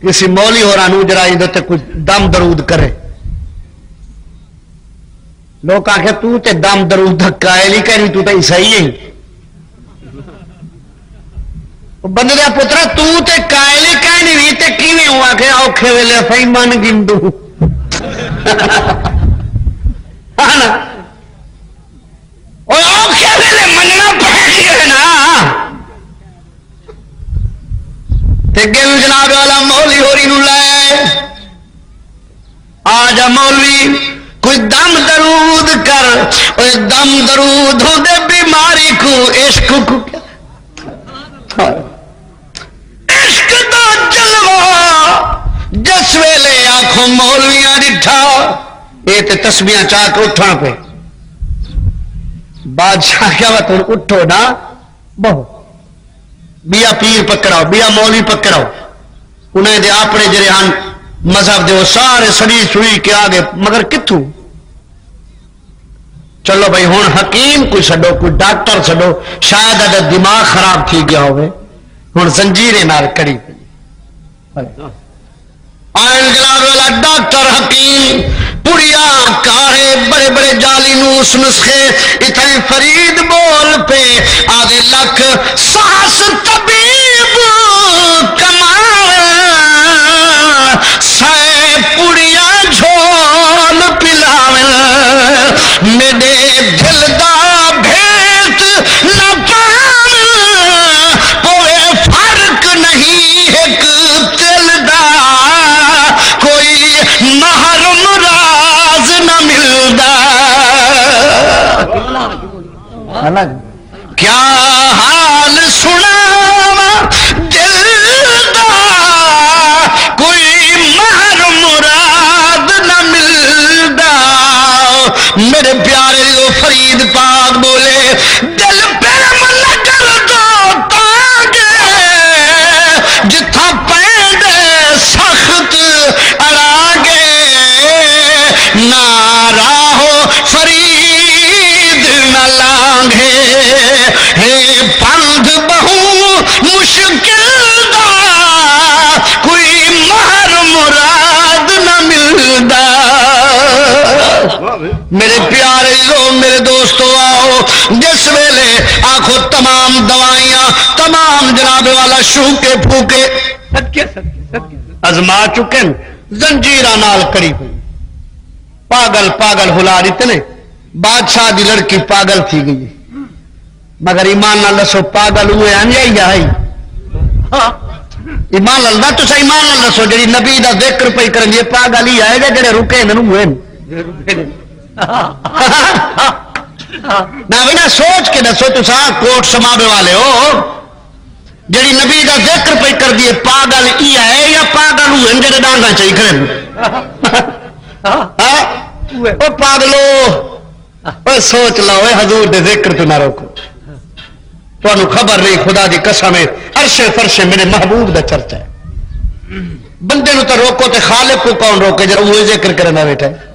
A: کسی مولی ہو رہا جرا ادھر کچھ دم درود کرے لوگ آخر تو تے دم درود دھکا ہے نہیں کہنی تو تے عیسائی ہے بندے دیا پترا تو تے کائلی کہنی نہیں تے کیویں ہوا کہ اوکھے ویلے صحیح من گندو ہاں نا اور اوکھے ویلے مننا پڑے گا نا تے گل جناب والا مولوی ہوری نو لائے آ جا مولوی کوئی دم درود کر اور دم درود ہو دے بیماری کو عشق کو عشق دا جلوہ جس ویلے آنکھوں مولویاں ڈٹھا یہ تے تسبیاں چاہ کے اٹھنا پہ بادشاہ کیا بات اٹھو نا بہو بیا پیر پکڑاؤ بیا مولی پکڑاؤ انہیں دے اپنے جڑے ہن مذہب دے وہ سارے سڑی سوئی کے آگے مگر کتوں چلو بھائی ہوں حکیم کوئی چھڈو کوئی ڈاکٹر چھڈو شاید اگر دماغ خراب تھی گیا ہوئے ہوں زنجیرے نال کڑی آئن جناب والا ڈاکٹر حکیم پڑیا کارے بڑے بڑے جالی نوس نسخے اتنے فرید بول پہ آدھے لکھ ساس طبیب کمال سائے پڑیا جھول پلاون میرے دل دا بھیت نہ پاون ہوئے فرق نہیں ایک دل دا کوئی محرم راز نہ ملدا کیا حال سنا دل دا کوئی محرم مراد نہ ملدا میرے پیارے جو فرید پاک بولے دل پہ من کر دو تاگے جتھا پیندے سخت اڑاگے ناراہو فرید نہ لانگے ہے پندھ بہو مشکل دا کوئی مہر مراد نہ ملدا میرے پیارے لو میرے دوستو آؤ جس ویلے آنکھو تمام دوائیاں تمام جناب والا شوکے پھوکے ازما چکے زنجیرہ نال کڑی ہوئی پاگل پاگل ہلا دیتے نے بادشاہ دی لڑکی پاگل تھی گئی مگر ایمان نال دسو پاگل ہوئے ہیں یا ہی ایمان نال نہ تو ایمان نال دسو جڑی نبی دا ذکر پئی کرن یہ پاگل ہی آئے گا جڑے رکے انہوں ہوئے نہ سوچ کے دسو تو کوٹ سماوے والے ہو جڑی نبی دا ذکر پہ کر دیے پاگل ای ہے یا پاگل ہوئے جڑے ڈانگا چاہیے کریں او پاگلو سوچ لو حضور دے ذکر تو نہ روکو تمہیں خبر نہیں خدا دی قسم ہے عرش فرش میرے محبوب دا چرچا ہے بندے نو تو روکو تے خالق کو کون روکے جب وہ ذکر کرنا بیٹھا ہے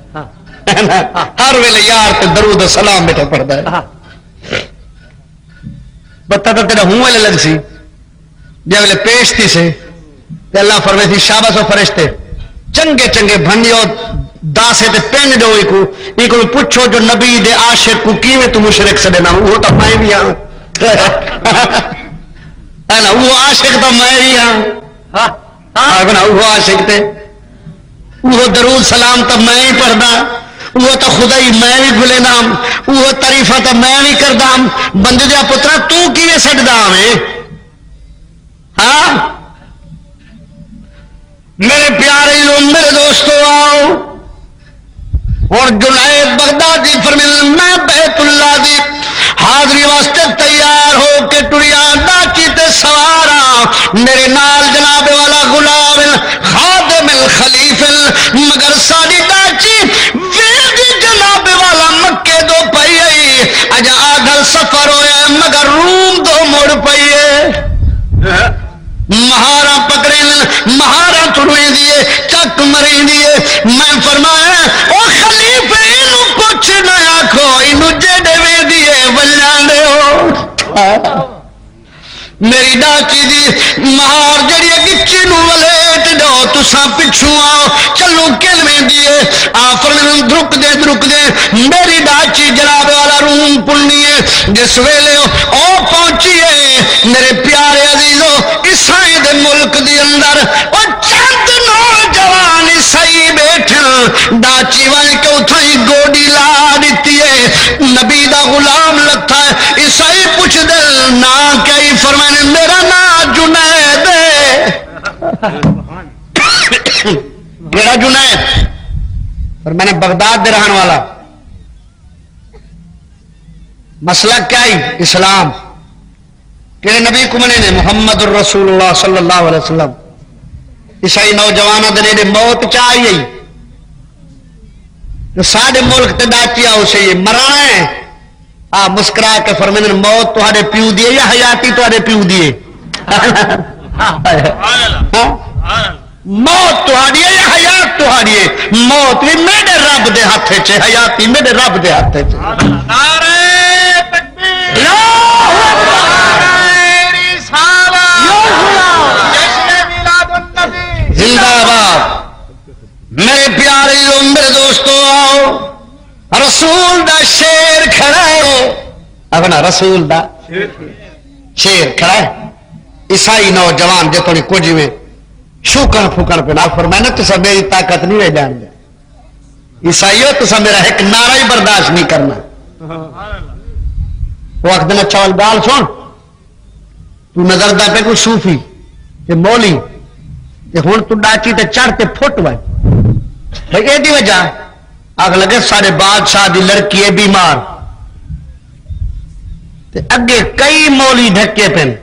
A: ہر ویلے یار تے درود سلام بیٹھا پڑھتا ہے بتا تو تیرا ہوں ویلے لگ سی جب ویلے پیش تھی سے اللہ فرمائے تھی شاباش و فرشتے چنگے چنگے بھنیو داسے تے پین دو ایکو پوچھو جو نبی دے عاشق کو کیویں تو مشرک سے دینا وہ تو میں بھی ہاں وہ عاشق تو میں بھی ہاں وہ عاشق تے وہ درود سلام تو میں ہی پڑھدا وہ تو خدا ہی میں بھی بھولے نام وہ تعریفہ تو میں بھی کردا بندے دیا پترا تو کیویں سٹدا ہمیں ہاں میرے پیارے لوگ میرے دوستو آؤ اور جنید بغدادی فرمائے میں بیت اللہ دی حاضری واسطے تیار ہو کے ٹریا ڈاچی تے سوارا میرے نال جناب والا غلام خادم الخلیف مگر ساری ڈاچی ویدی جناب والا مکے دو پئی اج آدھل سفر ہویا مگر روم دو مڑ پئی مہارا پکڑے مہارا تھوڑے دیے چک مرے دیے میں فرمایا او خلیفے انو کچھ نہ آکھو انو جڑے وے دیے بلان دے ہو میری ڈاچی دی مہار جڑی گچی نو ولیٹ دو تساں پچھوں آؤ چلو کلویں دیے آفرن دھرک دے میری ڈاچی جناب والا روم پلنی ہے جس ویلے او پہنچیے میرے پیارے عزیزو عیسائی دے ملک دی اندر او چند نوجوان عیسائی بیٹھے ڈاچی وال کے اتھائی گوڈی لا دیتی ہے نبی دا غلام لگتا ہے عیسائی پوچھ دل نا کئی فرمانے میرا نا جنید میرا جنید اور میں نے بغداد دے رہن والا مسئلہ کیا ہی اسلام کہ نبی کو منے نے محمد الرسول اللہ صلی اللہ علیہ وسلم عیسائی نوجوانوں دے موت چاہیے سارے ملک تے ڈاچیا اسے یہ مرنا ہے آ مسکرا کے فرمیندے موت تہاڈے پیو دیے یا حیاتی تہاڈے پیو دیے موت تہاڈی ہے یا حیات تہاڈی ہے موت بھی میرے رب دے ہاتھ وچ ہے حیاتی میرے رب دے ہاتھ وچ
B: نعرہ تکبیر
A: زندہ باد میرے پیارے میرے دوستو آؤ رسول دا شیر کھڑا ہے اپنا رسول دا شیر کھڑا ہے عیسائی نوجوان جے تھوڑی کچھ میں شوکن پھوکن پہ نہ فرمائے تو سب میری طاقت نہیں رہ جان دے عیسائیوں تو سب میرا ایک نعرہ ہی برداشت نہیں کرنا وہ وقت دینا چول گال سن تو نظر دا پہ کوئی صوفی کہ مولی کہ ہوں تو ڈاچی تے چڑھتے پھٹ وائے بھائی یہ وجہ آگ لگے سارے بادشاہ دی لڑکی ہے بیمار تے اگے کئی مولی ڈھکے پین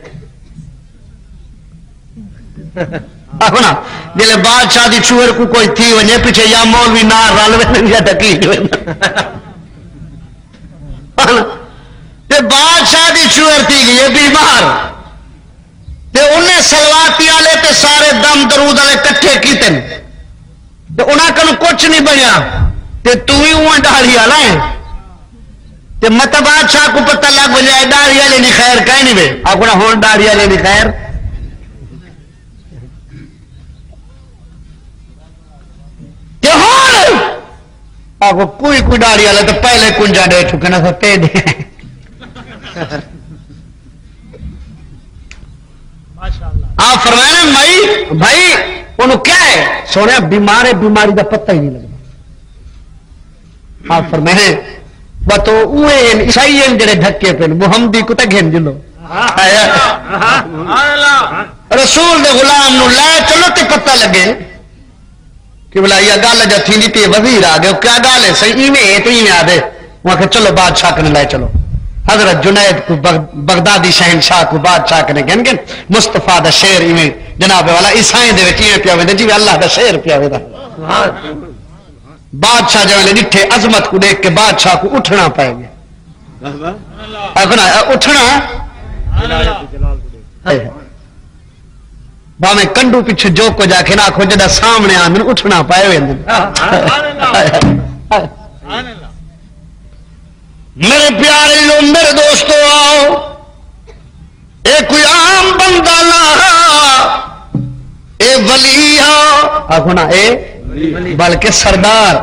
A: آخنا جلے بادشاہ دی چوہر کو کوئی تھی وجہ پیچھے یا مولوی نہ رل وین یا ڈھکی تے بادشاہ دی چوہر تھی گئی بیمار تے انہیں سلواتی والے تے سارے دم درود والے کٹھے کیتے تے انہاں کوں کچھ نہیں بنیا تے تو ہی اوہ داڑھی والا ہے تے مت بادشاہ کو پتہ لگ جائے داڑھی والے نہیں خیر کہیں نہیں وے آکھنا ہن داڑھی والے نہیں خیر تے ہن آکو کوئی داڑھی والا تو پہلے کنجا دے چکے نا تے دے آپ فرمایا مائی بھائی انہوں کیا ہے سونے بیمار ہے بیماری کا پتہ ہی نہیں لگتا آپ فرمایا تو عیسائی جڑے ڈھکے پہ محمدی کو تو گھن جلو رسول دے غلام نو لے چلو تے پتہ لگے کہ بلا یہ گل جا تھی نہیں تے وزیر آ گئے کیا گل ہے صحیح میں تو ہی میں آ دے وہاں کہ چلو بادشاہ کو لے چلو حضرت جنید کو بغدادی شہنشاہ کو بادشاہ کنے گن گن مصطفیٰ دا شیر ایویں جناب والا عیسائیں دے وچ ایویں پیا ویندا جی اللہ دا شیر پیا ویندا بادشاہ جو ڈٹھے عظمت کو دیکھ کے بادشاہ کو اٹھنا پائے گیا اپنا اٹھنا باویں کنڈو پیچھے جو کو جا کے نہ کھو جدا سامنے آ من اٹھنا پائے ویندا میرے پیارے لو میرے دوستو آؤ اے کوئی عام بندہ نہ اے ولی آخنا اے بلکہ سردار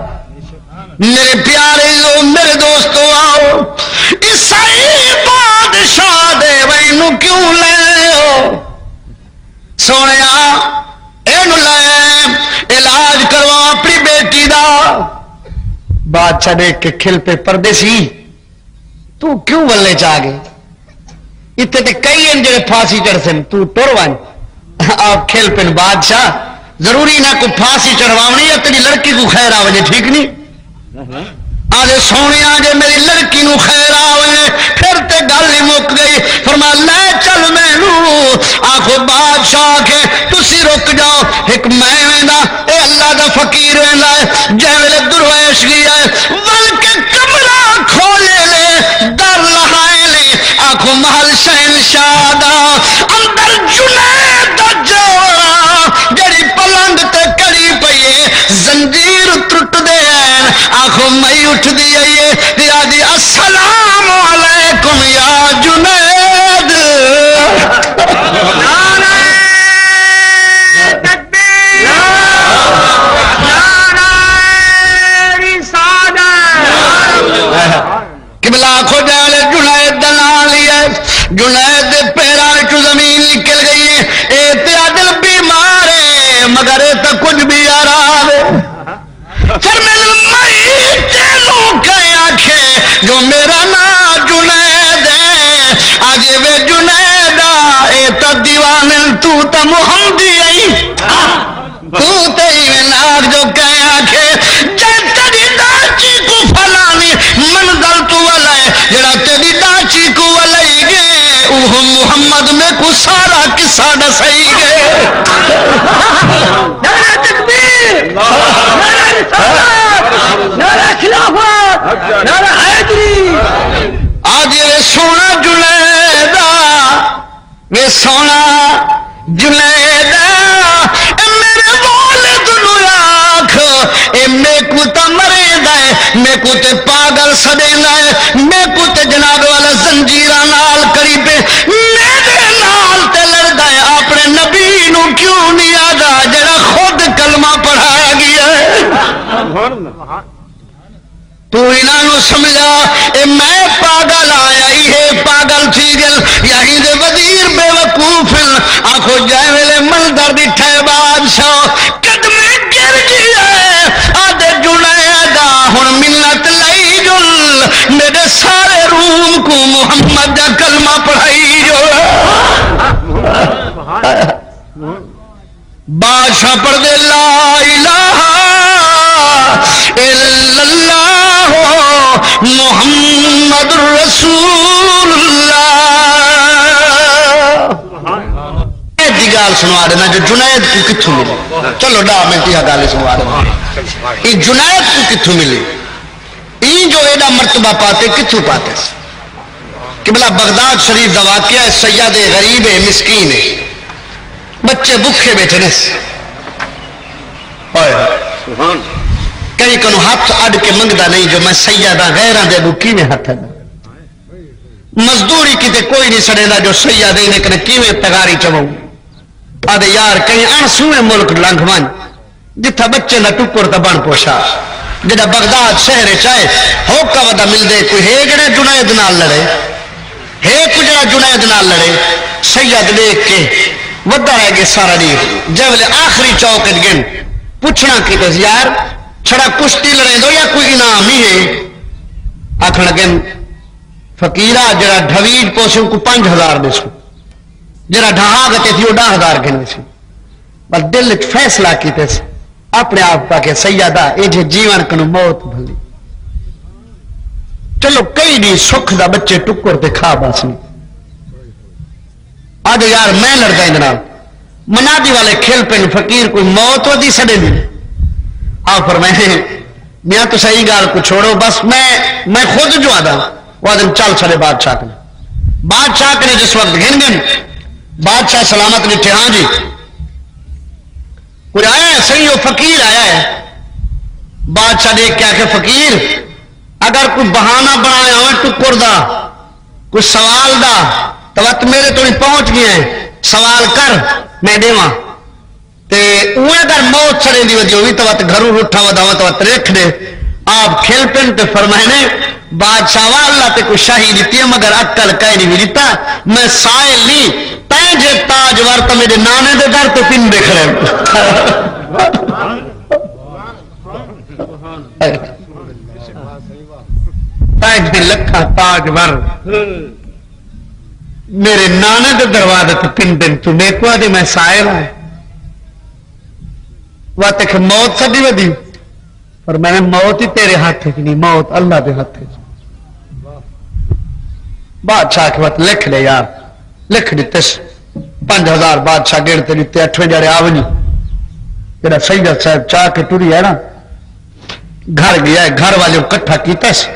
A: میرے پیارے لو میرے دوستو آؤ عیسائی بادشاہ دے وینو کیوں لے سونے اینو لے علاج کروا اپنی بیٹی دا بادشاہ دیکھ کے کھل پہ پردیسی تو کیوں ولے چاہ گئے اتنے تے کئی ہیں جڑے پھانسی چڑھ سن تو ٹر ون آپ کھیل پن بادشاہ ضروری نہ کو پھانسی چڑھواونی ہے تیری لڑکی کو خیر آوے ٹھیک نہیں آج سونے آجے میری لڑکی نو خیر آوے پھر تے گل ہی مک گئی فرما لے چل مینو آخو بادشاہ کے تسی رک جاؤ ایک میں ویندا اے اللہ دا فقیر ویندا ہے جے ویلے درویش گیا ہے ول کے کمرہ کھولے لے در لہائے لے آخو محل شہنشاہ دا اندر جنید دا جوڑا جڑی پلنگ تے کڑی پئیے زنجیر ٹرٹ دے آخو مئی اٹھ دی آئیے دیا دی السلام علیکم یا جنید نعرہ تکبیر نعرہ رسالت قبلہ آخو جالے جنید دلال ہے جنید دے پیران چو زمین نکل گئی ہے اے تیا دل بیمار ہے مگر اے تا کچھ بھی آرام ہے جو میرا نام جنید ہے آج وے جنیدا اے تا دیوان تو تا محمدی آئی تو تیری ناک جو کہیں آکھے جے تیری داچی کو فلانی منزل تو والائے جڑا تیری داچی کو والائی گے اوہ محمد میں کو سارا قصہ دسائی گے نعرہ تکبیر نعرہ رسالت نعرہ
C: خلافت نعرہ حیدری
A: آج یہ سونا جنیدا یہ سونا جنیدا میرے والد نو آکھ اے میں کو تا مریندا ہے میں کو تے پاگل سدیندا ہے میں کو تے جناب والا زنجیراں نال کری پے میرے نال تے لڑدا ہے اپنے نبی نو کیوں نہیں آدا جڑا خود کلمہ پڑھایا گیا ہے تو انہوں سمجھا اے میں پاگل آیا ہی ہے پاگل تھی گل یہی دے وزیر بے وقوف آنکھو جائے ویلے مندر دٹھے بادشاہ قدمے گر گیا آدھے جنیدہ ہن منت لئی جل میرے سارے روم کو محمد دا کلمہ پڑھائی جو بادشاہ پڑھ دے لا الہ الا اللہ محمد رسول اللہ ایسی گال سنوا دینا جو جنید کو کتھوں ملی چلو ڈا میں تیہ گالی سنوا دینا یہ جنید کو کتھوں ملی یہ جو ایڈا مرتبہ پاتے کتھوں پاتے کہ بلا بغداد شریف دا واقعہ ہے سید غریب ہے مسکین ہے بچے بکھے بیٹھے نے کئی کنو ہاتھ اڈ کے منگدا نہیں جو میں سیدہ غیران دے بکی میں ہاتھ اڈا مزدوری کیتے کوئی نہیں سڑے دا جو سیدہ نے کنے کیویں تگاری چمو آدھے یار کہیں انسویں ملک لنگ من جتھا بچے دا ٹکر تا بن پوشا جڑا بغداد شہر چاہے ہوکا ودا مل دے کوئی ہے جڑے جنید نال لڑے ہے کوئی جڑا جنید نال لڑے سید دیکھ کے ودا رہ گئے سارا نہیں جب آخری چوک گن پوچھنا کی تو یار چھڑا کشتی لڑے دو یا کوئی انعام ہی ہے آخر لگن فقیرہ جڑا ڈھویج پوچھوں کو 5000 دے سو جڑا ڈھہا گتے تھی وہ 10,000 گنے سی بس دل فیصلہ کیتے سے اپنے آپ کا کہ سیدہ ایجے جیون کنو موت بھلی چلو کئی نہیں سکھ دا بچے ٹکر تے کھا باس نہیں آج یار میں لڑتا ہوں جناب منادی والے کھیل پہ فقیر کوئی موت ودی سڑے نہیں آپ فرمائے میاں تو صحیح گال کو چھوڑو بس میں خود جو آدھا وہ آدم چل چلے بادشاہ نے جس وقت گھن گن بادشاہ سلامت لٹھے ہاں جی کوئی آیا ہے صحیح وہ فقیر آیا ہے بادشاہ دیکھ کیا کہ فقیر اگر کوئی بہانہ بنایا ہوا ٹکر دا کوئی سوال دا تو وقت میرے تو نہیں پہنچ گئے ہیں سوال کر میں دے وہاں تے وہ اگر موت سڑے دی وجہ ہوئی تو وقت گھروں اٹھا ودا ہوا تو وقت رکھ دے آپ کھیل پن تے فرمائنے بادشاہ اللہ تے کوئی شاہی دیتی ہے مگر عقل کہیں نہیں دیتا میں سائل لی تین جے تاج ورطہ میرے نانے دے در تو پن دیکھ رہے تاج دی لکھا تاج ور میرے نانے دے دروازے تو پن دن تو میں کو آدھے میں سائل آئے وہ تک موت سدی ودی اور میں نے موت ہی تیرے ہاتھ ہے کہ نہیں موت اللہ دے ہاتھ ہے بادشاہ کے وقت لکھ لے یار لکھ دیتے 5000 بادشاہ گڑتے دیتے 8 جڑے آونی جڑا سیدہ صاحب چاہ کے ٹری ہے نا گھر گیا ہے گھر والے کٹھا کیتا سے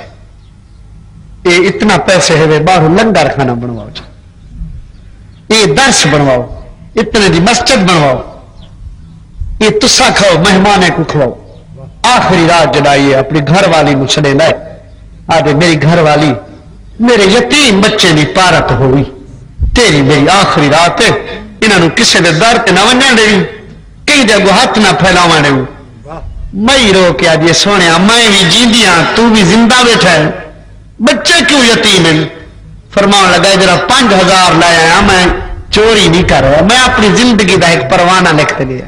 A: یہ اتنا پیسے ہے باہر لنگر کھانا بنواؤ یہ درس بنواؤ اتنے دی مسجد بنواؤ یہ تسا کھاؤ مہمانے کو کھواؤ آخری رات جڑائی ہے اپنی گھر والی مچھلے لائے آدھے میری گھر والی میرے یتیم بچے دی پارت ہوئی تیری میری آخری رات ہے انہوں کسے دے در تے نہ ونجن دے کئی جگہ ہاتھ نہ پھیلاواں دے میں رو کے آج یہ سونے میں بھی جیندیاں تو بھی زندہ بیٹھا ہے بچے کیوں یتیم ہیں فرمان لگا جرا 5000 لایا میں چوری نہیں کر رہا میں اپنی زندگی دا ایک پروانہ لکھتے لیا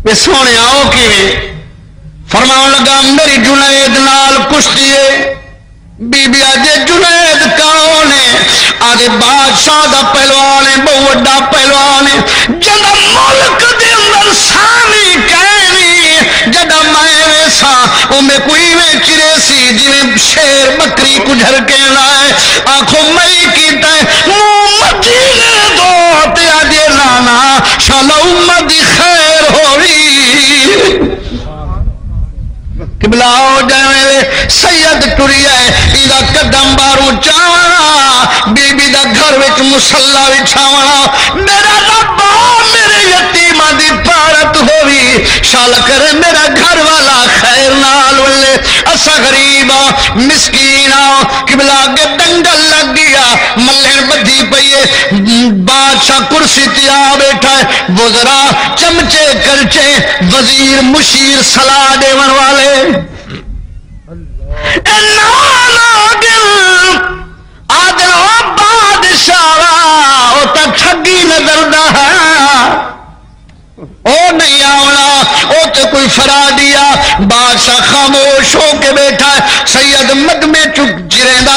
A: یہ سونے آؤ کہ فرمان لگا میری جنید نال کشتی ہے بی بی آجے جنید کون ہے آدھے بادشاہ دا پہلوان ہے بہت بڑا پہلوان ہے جدا ملک دے اندر سامی کہنی جدا میں ویسا او میں کوئی میں چرے سی جنہیں شیر بکری کجھر کے لائے آنکھوں مئی کیتا ہے مدینے دو تے آدھے لانا شالا امت خیر ہوئی ٹری ہے یہ قدم باروں چاواں بی بی دا گھر وچ مصلا وچھاونا میرا رب میرے یتیماں دی پارت ہوئی شال کرے میرا گھر والا خیر نال ولے اسا غریب مسکین قبلہ کے دنگل لگ گیا ملن بدھی پئیے بادشاہ کرسی تے آ بیٹھا ہے وزرا چمچے کرچے وزیر مشیر صلاح دیون والے آدھا بادشاہ وہ تو ٹھگی نظر دا ہے او نہیں آونا او تو کوئی فرا دیا بادشاہ خاموش ہو کے بیٹھا ہے سید مدمے چک چریندا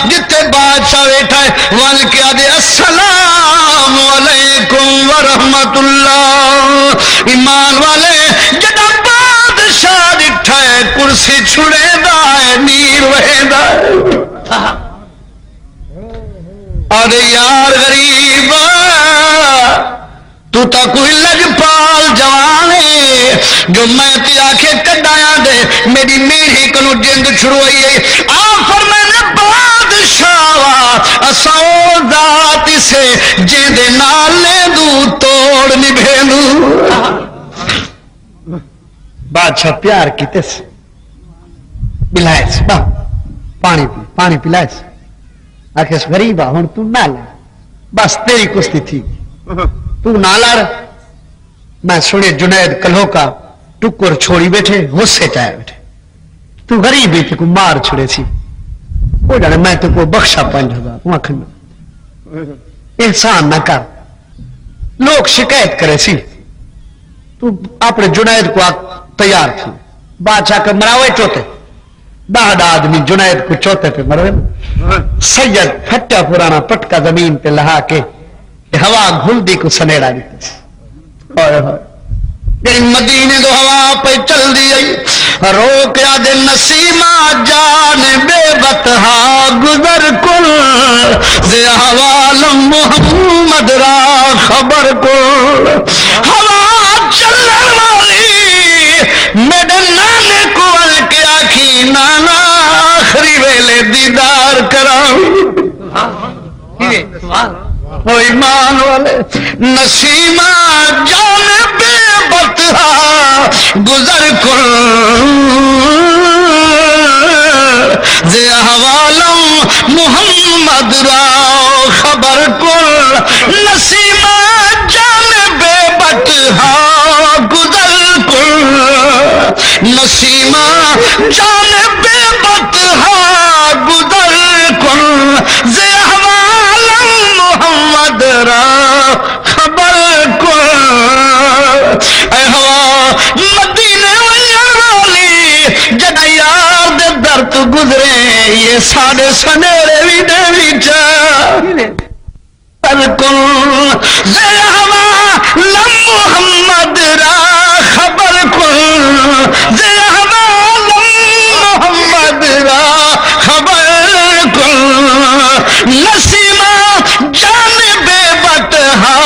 A: جتے بادشاہ بیٹھا ہے ول کے آدھے السلام علیکم ورحمت اللہ ایمان والے جدا بادشاہ ڈٹھا ہے کرسی چھڑے دا ہے نیر وہے دا ہے آدھے یار غریب تو تا کوئی لجپال جوان ہے جو میں تے آکھے کڈایا دے میری میری کنو جند چھڑوئی ہے آفر میں نے بادشاہ اساؤ ذات سے جیندے نالے دو توڑ نبھینو بادشاہ پیار کیتے سے بلائے سے پانی پلائے سے آکھے اس غریبہ ہون تو نہ لے بس تیری کشتی تھی تو نہ لڑ میں سنے جنید کلہو کا ٹکر چھوڑی بیٹھے غصے چاہے بیٹھے تو غریب ہی کو مار چھڑے سی وہ جانے میں تو کو بخشا 5,000 احسان نہ کر لوگ شکایت کرے سی تو اپنے جنید کو تیار تھی بادشاہ کے مراوے چوتے 10 آدمی جنید کو چوتے پہ مروے سید پھٹا پرانا پٹکا زمین پہ لہا کے ہوا گھلدی کو سنیڑا دیتے ہیں مدینے دو ہوا پہ چل دی روک یاد نسیمہ جان بے بتہا گزر کل زی حوالم محمد را خبر کل ہوا چلن والی میرے نانے کو کے آخی نانا آخری ویلے دیدار کراؤ ایمان والے نسیمہ جان بے بتہا گزر کر زی حوالم محمد را خبر کر نسیمہ جان بے بتہا گزر کر نسیمہ جان بے بتہا گزر کر زی محمد را خبر کو اے ہوا مدینے والی جدا یار دے درد گزرے یہ ساڑے سنیرے بھی دے چا کل زی ہوا لم محمد را خبر کل زی ہوا لم محمد را خبر کل نسیمہ جان بے بتہا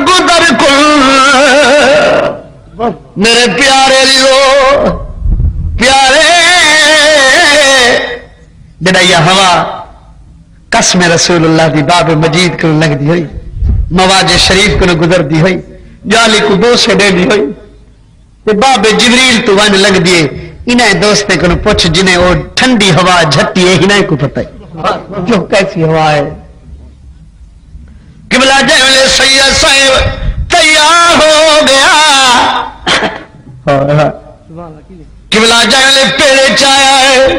A: گزر کل میرے پیارے لیو پیارے جڑا یہ ہوا قسم رسول اللہ دی باب مجید کو لگ دی ہوئی مواج شریف کو گزر دی ہوئی جالی کو دو سے دے دی ہوئی تے باب جبریل تو ون لگ دیے انہیں دوستے کو پوچھ جنہیں وہ ٹھنڈی ہوا جھٹی ہے انہیں کو پتہ ہے جو کیسی ہوا ہے قبلہ جہلے سید صاحب تیار ہو گیا قبلہ جہلے پیڑے چایا ہے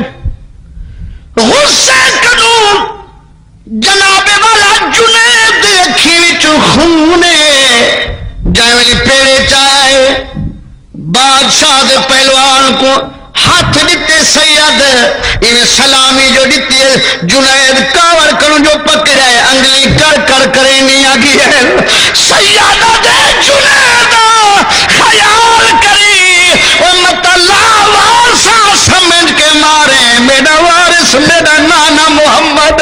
A: غصے کنو جناب والا جنید اکھی چو خونے جہلے پیڑے چایا ہے بادشاہ دے پہلوان کو ہاتھ دیتے سید ان سلامی جو دیتی ہے جنید کاور کروں جو پکڑے انگلی کر کر کرے نہیں آگی ہے سیدہ دے جنید خیال کری امت اللہ وارسا سمجھ کے مارے میرا وارث میرا نانا محمد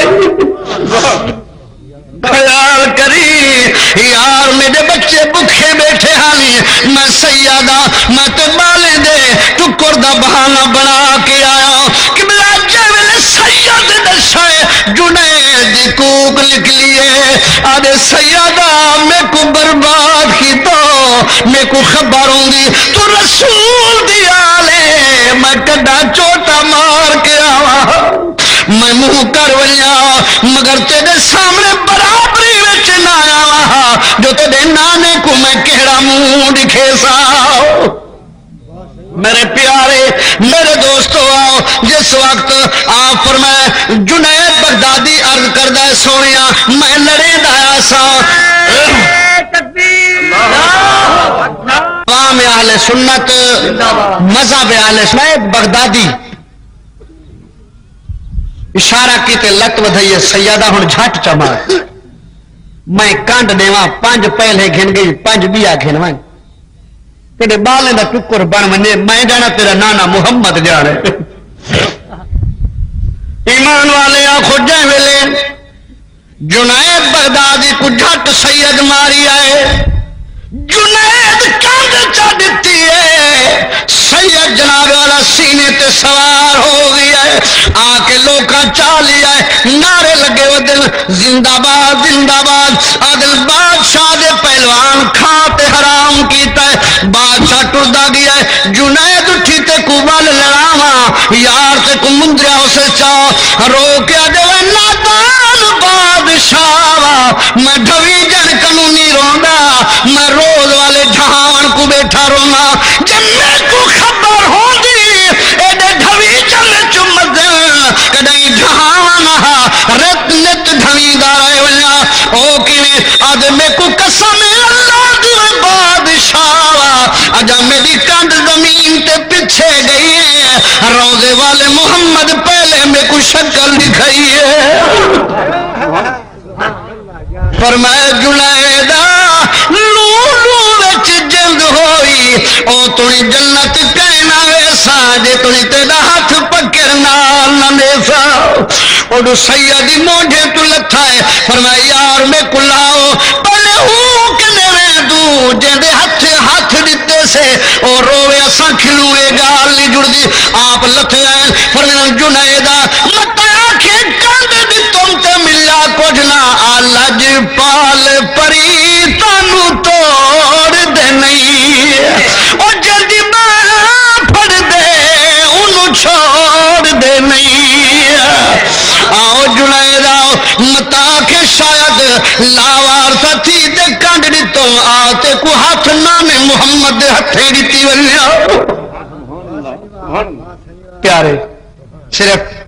A: خیال کری یار میرے بچے بکھے بیٹھے حالی میں سیادہ میں تو بالے دے ٹکر دا بہانہ بنا کے آیا جنید دی کوک لکھ لیے آدھے سیدہ میں کو برباد کی تو میں کو خبر ہوں گی تو رسول دی آلے میں کڈا چوٹا مار کے آوا میں منہ کر ولیا مگر تیرے سامنے برابری وچ نہ آوا جو تیرے نانے کو میں کہڑا منہ دکھے سا میرے پیارے میرے دوستو آؤ جس وقت آپ فرمائے جنید بغدادی عرض کردہ سونیا میں لڑے دایا سا عوام اہل سنت مذہب اہل سنت بغدادی اشارہ کیتے لت ودھائیے سیدہ ہن جھٹ چما میں کانڈ دیواں 5 پہلے گھن گئی 5 بیا گھنواں تیرے بالیں دا ٹکر بن منے میں جانا تیرا نانا محمد جانے ایمان والے آخو جائیں ویلے جنید بغدادی کو جھٹ سید ماری آئے جنید کاند چا دیتی ہے سید جناب والا سینے تے سوار ہو گیا ہے آ کے لوکاں چالی آئے نعرے لگے وہ دل زندہ باد عادل بادشاہ دے پہلوان کھاتے حرام کیتا ہے بادشاہ ٹردا گیا ہے جنید اٹھی تے کو بال لڑاواں یار تے کو مندریا اسے چاہ رو کے دے نادان بادشاہ میں ڈھوی جن قانونی روندا میں روز والے جہان کو بیٹھا رونا جنے کو خبر ہوندی ایڈے ڈھوی جن چمد کدی جہان رت نت ڈھوی دارے ولا او کیویں آدمے کو قسم اللہ دی بادشاہ اجا میری کند زمین تے پیچھے گئی ہے روزے والے محمد پہلے میں کو شکل دکھائی ہے فرمایا جنیدہ لولو وچ جلد ہوئی او توڑی جنت کہنا ویسا جے توڑی تیرا ہاتھ پکڑ نال نہ دیسا اوڈو سیدی موجے تو لتھا ہے فرمایا یار میں کلاؤ پہلے ہوں کنے میں دو جے دے ہاتھ دیتے سے اور روے اساں کھلوے گال نہیں جڑ دی آپ لتھے آئے فرمایا جنیدہ متا آنکھیں کاند دی تم تے ملا کچھ نہ آلج پال پری تانو توڑ دے نہیں او جلدی باں پھڑ دے انہوں چھوڑ دے نہیں آؤ جنید آؤ متا کے شاید لاوار تھا تھی دے کانڈ دی تو آتے کو ہاتھ نانے محمد دے ہتھے دیتی ولیا پیارے صرف